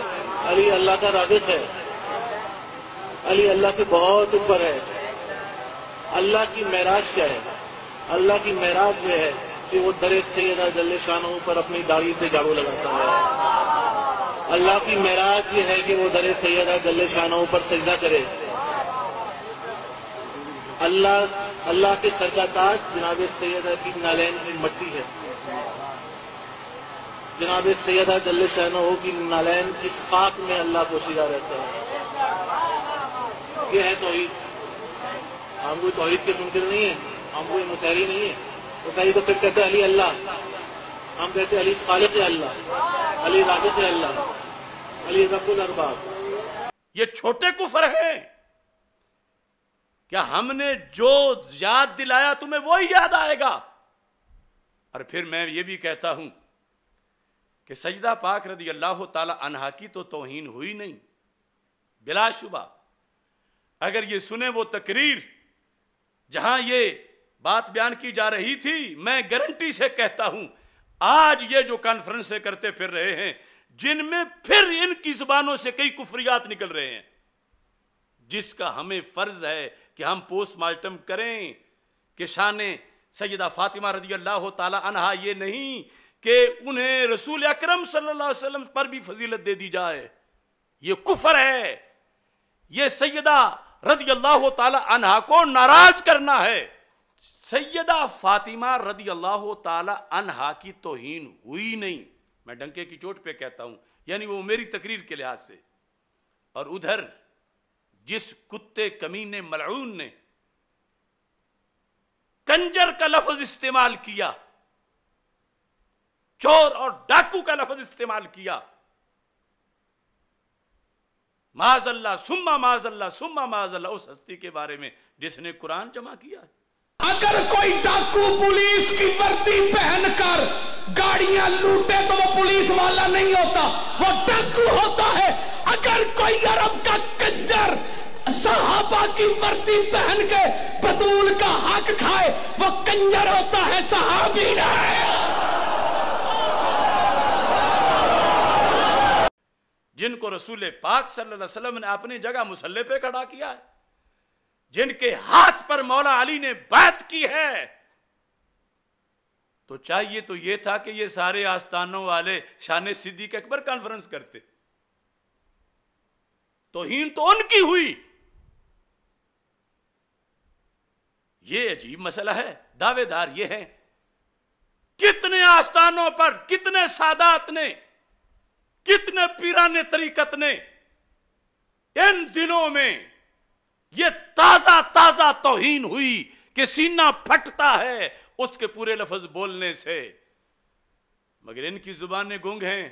علی اللہ کا رازق ہے، علی اللہ کے بہت اوپر ہے. اللہ کی معراج کیا ہے؟ اللہ کی معراج یہ ہے کہ وہ در سیدہ جل شانہ پر اپنی داڑھی سے جھاڑو لگاتا ہے. اللہ کی معراج یہ ہے کہ وہ در سیدہ جل شانہ پر سجدہ کرے. اللہ کے سر کا تاج جناب سیدہ کی نالین کی مٹی ہے، جناب سیدہ جل شانہ کی نالین کی خاک میں اللہ پوشیدہ رہتا ہے. یہ ہے توحید. ہم کوئی توحید کے منکر نہیں ہیں، ہم کوئی مسیحی نہیں ہیں. مسیحی تو پھر کہتے علی اللہ، ہم کہتے علی خالق اللہ، علی رازق اللہ، علی رب الارباب. یہ چھوٹے کفر ہیں. کیا ہم نے جو یاد دلایا تمہیں وہی یاد آئے گا؟ اور پھر میں یہ بھی کہتا ہوں کہ سیدہ پاک رضی اللہ تعالی عنہا کی تو توہین ہوئی نہیں، بلا شبہ. اگر یہ سنیں وہ تقریر جہاں یہ بات بیان کی جا رہی تھی، میں گارنٹی سے کہتا ہوں آج یہ جو کانفرنسیں کرتے پھر رہے ہیں جن میں پھر ان کی زبانوں سے کئی کفریات نکل رہے ہیں، جس کا ہمیں فرض ہے کہ ہم پوسٹ مارٹم کریں کہ شان سیدہ فاطمہ رضی اللہ تعالی عنہا یہ نہیں کہ انہیں رسول اکرم صلی اللہ علیہ وسلم پر بھی فضیلت دے دی جائے، یہ کفر ہے، یہ سیدہ رضی اللہ تعالی عنہا کو ناراض کرنا ہے۔ سیدہ فاطمہ رضی اللہ تعالی عنہا کی توہین ہوئی نہیں، میں ڈنکے کی چوٹ پہ کہتا ہوں، یعنی وہ میری تقریر کے لحاظ سے، اور ادھر جس کتے کمینے ملعون نے کنجر کا لفظ استعمال کیا، چور اور ڈاکو کا لفظ استعمال کیا، معاذ اللہ ثم معاذ اللہ ثم معاذ اللہ، اس ہستی کے بارے میں جس نے قرآن جمع کیا۔ اگر کوئی ڈاکو پولیس کی وردی پہن کر گاڑیاں لوٹے تو وہ پولیس والا نہیں ہوتا، وہ ڈاکو ہوتا ہے۔ اگر کوئی عرب کا کنجر صحابہ کی وردی پہن کے بطول کا حق کھائے وہ کنجر ہوتا ہے، صحابی نہیں۔ جن کو رسول پاک صلی اللہ علیہ وسلم نے اپنی جگہ مسلح پہ کھڑا کیا ہے، جن کے ہاتھ پر مولا علی نے بیعت کی ہے، تو چاہیے تو یہ تھا کہ یہ سارے آستانوں والے شان صدیق اکبر کانفرنس کرتے۔ توہین تو ان کی ہوئی، یہ عجیب مسئلہ ہے۔ دعوے دار یہ ہیں، کتنے آستانوں پر کتنے سادات نے، کتنے پیران طریقت نے ان دنوں میں یہ تازہ تازہ توہین ہوئی کہ سینہ پھٹتا ہے اس کے پورے لفظ بولنے سے، مگر ان کی زبانیں گنگ ہیں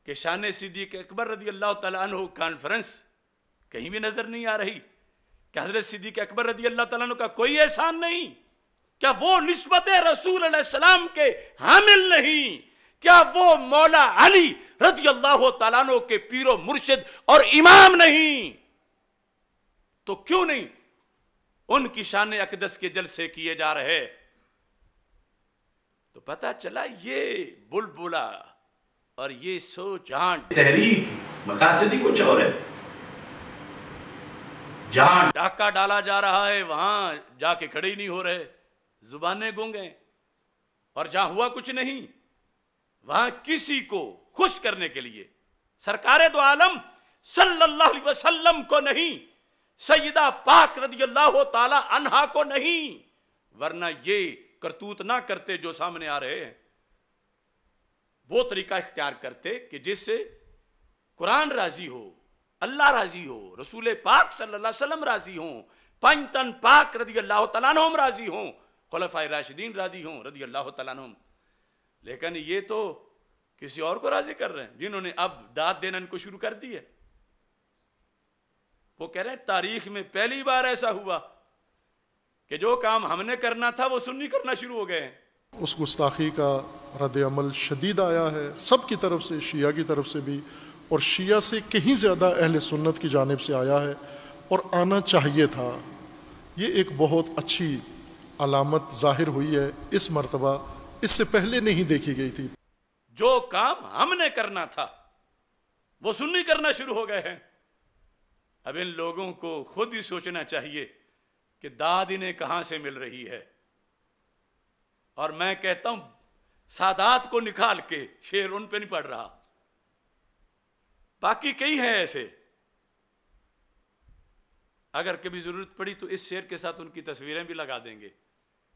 کہ شان صدیق اکبر رضی اللہ تعالیٰ عنہ کانفرنس کہیں بھی نظر نہیں آ رہی، کہ حضرت صدیق اکبر رضی اللہ تعالیٰ عنہ کا کوئی احسان نہیں، کیا وہ نسبت رسول علیہ السلام کے حامل نہیں، کیا وہ مولا علی رضی اللہ تعالیٰ عنہ کے پیر و مرشد اور امام نہیں؟ تو کیوں نہیں ان کی شان اقدس کے جلسے کیے جا رہے؟ تو پتہ چلا یہ بلبلا اور یہ سو جان تحریک مقاصدی کچھ اور ہے، جہاں ڈاکہ ڈالا جا رہا ہے وہاں جا کے کھڑے ہی نہیں ہو رہے، زبانیں گنگ ہیں، اور جہاں ہوا کچھ نہیں وہاں کسی کو خوش کرنے کے لیے سرکار دو عالم صلی اللہ علیہ وسلم کو نہیں، سیدہ پاک رضی اللہ تعالی عنہا کو نہیں، ورنہ یہ کرتوت نہ کرتے جو سامنے آ رہے ہیں، وہ طریقہ اختیار کرتے کہ جس سے قرآن راضی ہو، اللہ راضی ہو، رسول پاک صلی اللہ علیہ وسلم راضی ہوں، پنجتن پاک رضی اللہ تعالیٰ عنہم راضی ہوں، خلفائے راشدین راضی ہوں رضی اللہ تعالیٰ عنہم۔ لیکن یہ تو کسی اور کو راضی کر رہے ہیں، جنہوں نے اب داد دینا ان کو شروع کر دی ہے۔ وہ کہہ رہے ہیں تاریخ میں پہلی بار ایسا ہوا کہ جو کام ہم نے کرنا تھا وہ سنی کرنا شروع ہو گئے ہیں۔ اس گستاخی کا رد عمل شدید آیا ہے سب کی طرف سے، شیعہ کی طرف سے بھی، اور شیعہ سے کہیں زیادہ اہل سنت کی جانب سے آیا ہے، اور آنا چاہیے تھا۔ یہ ایک بہت اچھی علامت ظاہر ہوئی ہے اس مرتبہ، اس سے پہلے نہیں دیکھی گئی تھی۔ جو کام ہم نے کرنا تھا وہ سنی کرنا شروع ہو گئے ہیں۔ اب ان لوگوں کو خود ہی سوچنا چاہیے کہ داد انہیں کہاں سے مل رہی ہے، اور میں کہتا ہوں سادات کو نکال کے شعر ان پہ نہیں پڑھ رہا، باقی کئی ہیں ایسے، اگر کبھی ضرورت پڑی تو اس شعر کے ساتھ ان کی تصویریں بھی لگا دیں گے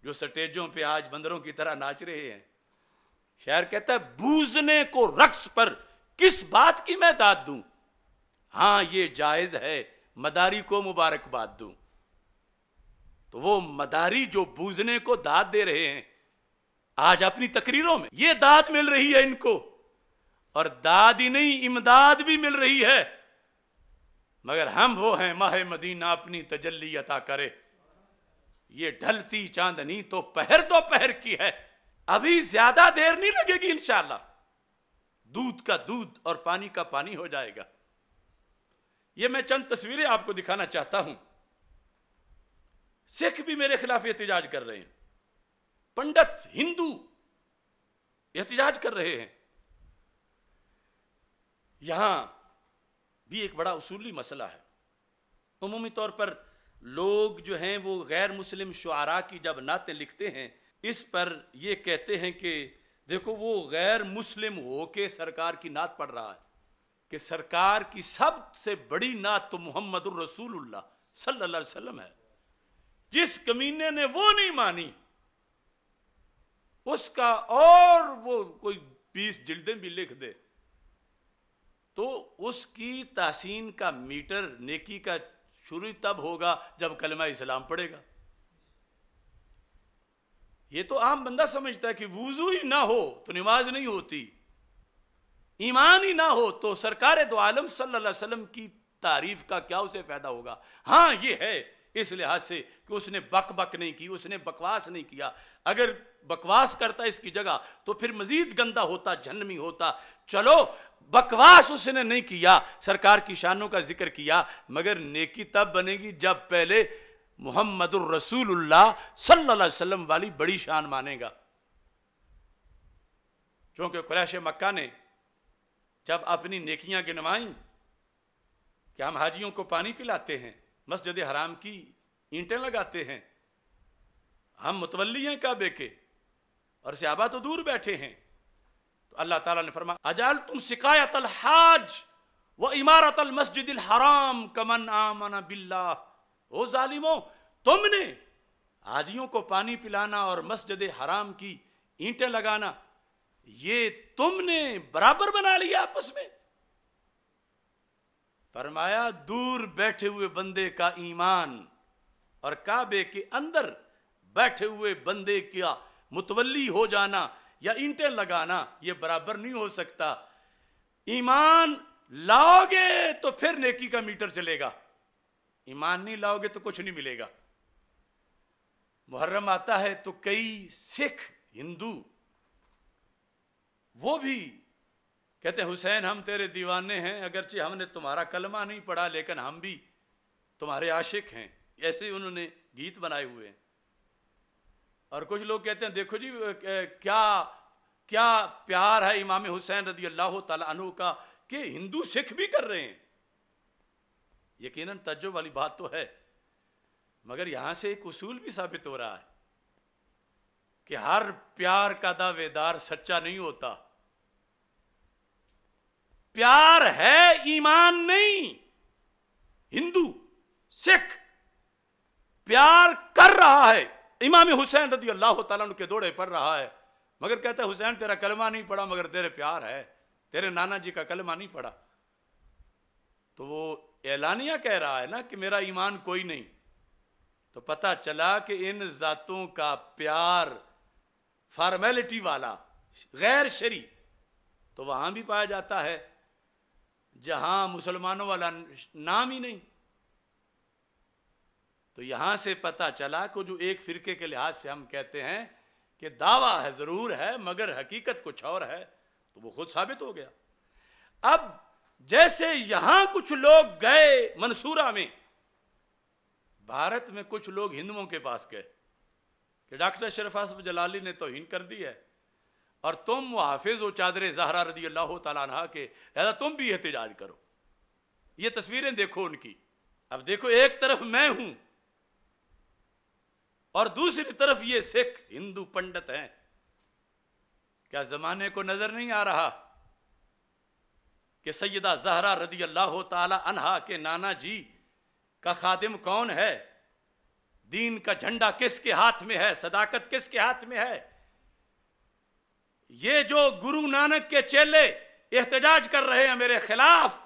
جو سٹیجوں پہ آج بندروں کی طرح ناچ رہے ہیں۔ شاعر کہتا ہے بوزنے کو رقص پر کس بات کی میں داد دوں، ہاں یہ جائز ہے مداری کو مبارکباد دوں۔ تو وہ مداری جو بوزنے کو داد دے رہے ہیں آج اپنی تقریروں میں، یہ داد مل رہی ہے ان کو، اور داد ہی نہیں امداد بھی مل رہی ہے، مگر ہم وہ ہیں ماہ مدینہ اپنی تجلی عطا کرے۔ یہ ڈھلتی چاندنی تو پہر کی ہے، ابھی زیادہ دیر نہیں لگے گی انشاءاللہ، دودھ کا دودھ اور پانی کا پانی ہو جائے گا۔ یہ میں چند تصویریں آپ کو دکھانا چاہتا ہوں۔ سکھ بھی میرے خلاف احتجاج کر رہے ہیں، پنڈت ہندو احتجاج کر رہے ہیں۔ یہاں بھی ایک بڑا اصولی مسئلہ ہے۔ عمومی طور پر لوگ جو ہیں وہ غیر مسلم شعراء کی جب نعتیں لکھتے ہیں اس پر یہ کہتے ہیں کہ دیکھو وہ غیر مسلم ہو کے سرکار کی نعت پڑھ رہا ہے کہ سرکار کی سب سے بڑی نعت تو محمد الرسول اللہ صلی اللہ علیہ وسلم ہے. جس کمینے نے وہ نہیں مانی اس کا اور وہ کوئی 20 جلدیں بھی لکھ دے تو اس کی تحسین کا میٹر نیکی کا شروع تب ہوگا جب کلمہ اسلام پڑھے گا. یہ تو عام بندہ سمجھتا ہے کہ وضو ہی نہ ہو تو نماز نہیں ہوتی, ایمان ہی نہ ہو تو سرکار دو عالم صلی اللہ علیہ وسلم کی تعریف کا کیا اسے فائدہ ہوگا. ہاں یہ ہے اس لحاظ سے کہ اس نے بک بک نہیں کی, اس نے بکواس نہیں کیا. اگر بکواس کرتا اس کی جگہ تو پھر مزید گندا ہوتا, جہنمی ہوتا. چلو بکواس اس نے نہیں کیا, سرکار کی شانوں کا ذکر کیا, مگر نیکی تب بنے گی جب پہلے محمد الرسول اللہ صلی اللہ علیہ وسلم والی بڑی شان مانے گا. چونکہ قریش مکہ نے جب اپنی نیکیاں گنوائیں کہ ہم حاجیوں کو پانی پلاتے ہیں, مسجد حرام کی اینٹیں لگاتے ہیں, ہم متولی ہیں کعبے کے, اور صحابہ تو دور بیٹھے ہیں, تو اللہ تعالیٰ نے فرمایا اجعلتم سقایۃ الحاج وامارۃ المسجد الحرام کمن آمن باللہ. او ظالموں, تم نے حاجیوں کو پانی پلانا اور مسجد حرام کی اینٹیں لگانا یہ تم نے برابر بنا لیا آپس میں. فرمایا دور بیٹھے ہوئے بندے کا ایمان اور کعبے کے اندر بیٹھے ہوئے بندے کا متولی ہو جانا یا اینٹیں لگانا یہ برابر نہیں ہو سکتا. ایمان لاؤ گے تو پھر نیکی کا میٹر چلے گا, ایمان نہیں لاؤ گے تو کچھ نہیں ملے گا. محرم آتا ہے تو کئی سکھ ہندو وہ بھی کہتے ہیں حسین ہم تیرے دیوانے ہیں, اگرچہ ہم نے تمہارا کلمہ نہیں پڑھا لیکن ہم بھی تمہارے عاشق ہیں. ایسے ہی انہوں نے گیت بنائے ہوئے ہیں. اور کچھ لوگ کہتے ہیں دیکھو جی کیا پیار ہے امام حسین رضی اللہ تعالیٰ عنہ کا کہ ہندو سکھ بھی کر رہے ہیں. یقیناً تعجب والی بات تو ہے, مگر یہاں سے ایک اصول بھی ثابت ہو رہا ہے کہ ہر پیار کا دعوے دار سچا نہیں ہوتا. پیار ہے ایمان نہیں. ہندو سکھ پیار کر رہا ہے, امام حسین رضی اللہ تعالیٰ عنہ کے دوڑے پڑھ رہا ہے, مگر کہتا ہے حسین تیرا کلمہ نہیں پڑھا مگر تیرے پیار ہے, تیرے نانا جی کا کلمہ نہیں پڑھا. تو وہ اعلانیہ کہہ رہا ہے نا کہ میرا ایمان کوئی نہیں. تو پتہ چلا کہ ان ذاتوں کا پیار فارمیلٹی والا غیر شرعی تو وہاں بھی پایا جاتا ہے جہاں مسلمانوں والا نام ہی نہیں. تو یہاں سے پتہ چلا کہ جو ایک فرقے کے لحاظ سے ہم کہتے ہیں کہ دعویٰ ہے ضرور ہے مگر حقیقت کچھ اور ہے, تو وہ خود ثابت ہو گیا. اب جیسے یہاں کچھ لوگ گئے منصورہ میں, بھارت میں کچھ لوگ ہندوؤں کے پاس گئے کہ ڈاکٹر اشرف اصف جلالی نے توہین کر دی ہے اور تم وہ حافظ و چادر زہرا رضی اللہ تعالیٰ عنہ کے لہذا تم بھی احتجاج کرو. یہ تصویریں دیکھو ان کی. اب دیکھو ایک طرف میں ہوں اور دوسری طرف یہ سکھ ہندو پنڈت ہیں. کیا زمانے کو نظر نہیں آ رہا کہ سیدہ زہرا رضی اللہ تعالی عنہا کے نانا جی کا خادم کون ہے, دین کا جھنڈا کس کے ہاتھ میں ہے, صداقت کس کے ہاتھ میں ہے. یہ جو گرو نانک کے چیلے احتجاج کر رہے ہیں میرے خلاف,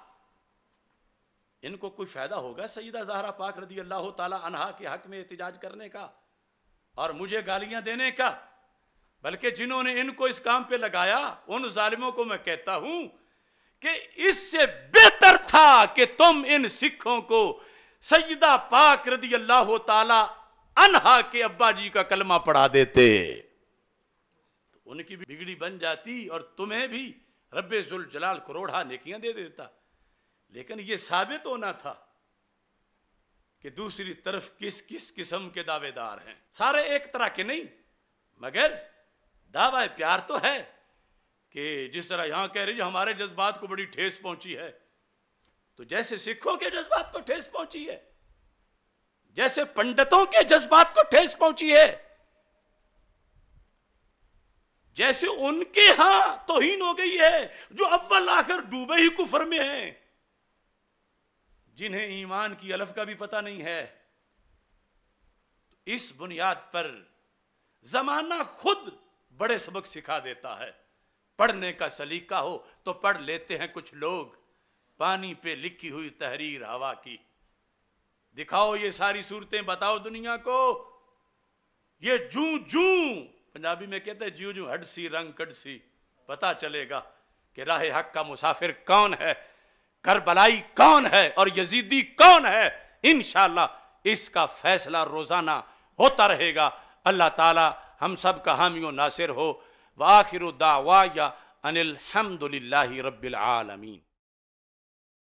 ان کو کوئی فائدہ ہوگا سیدہ زہرا پاک رضی اللہ تعالی عنہا کے حق میں احتجاج کرنے کا اور مجھے گالیاں دینے کا؟ بلکہ جنہوں نے ان کو اس کام پہ لگایا ان ظالموں کو میں کہتا ہوں کہ اس سے بہتر تھا کہ تم ان سکھوں کو سیدہ پاک رضی اللہ تعالی عنہا کے ابا جی کا کلمہ پڑھا دیتے, تو ان کی بھی بگڑی بن جاتی اور تمہیں بھی رب ذوالجلال کروڑا نیکیاں دے دیتا. لیکن یہ ثابت ہونا تھا کہ دوسری طرف کس کس قسم کے دعوے دار ہیں. سارے ایک طرح کے نہیں, مگر دعوی پیار تو ہے کہ جس طرح یہاں کہہ رہی ہمارے جذبات کو بڑی ٹھیس پہنچی ہے, تو جیسے سکھوں کے جذبات کو ٹھیس پہنچی ہے, جیسے پنڈتوں کے جذبات کو ٹھیس پہنچی ہے, جیسے ان کے ہاں توہین ہو گئی ہے جو اول آخر ڈوبے ہی کفر میں ہیں، جنہیں ایمان کی الف کا بھی پتہ نہیں ہے۔ اس بنیاد پر زمانہ خود بڑے سبق سکھا دیتا ہے۔ پڑھنے کا سلیقہ ہو تو پڑھ لیتے ہیں کچھ لوگ، پانی پہ لکھی ہوئی تحریر ہوا کی۔ دکھاؤ یہ ساری صورتیں، بتاؤ دنیا کو، یہ جوں جوں، پنجابی میں کہتے ہیں جوں جوں ہڈ سی رنگ کڈ سی، پتا چلے گا کہ راہ حق کا مسافر کون ہے، کربلائی کون ہے اور یزیدی کون ہے۔ انشاءاللہ اس کا فیصلہ روزانہ ہوتا رہے گا۔ اللہ تعالی ہم سب کا حامی و ناصر ہو۔ وآخر دعوایا ان الحمد للہ رب العالمین۔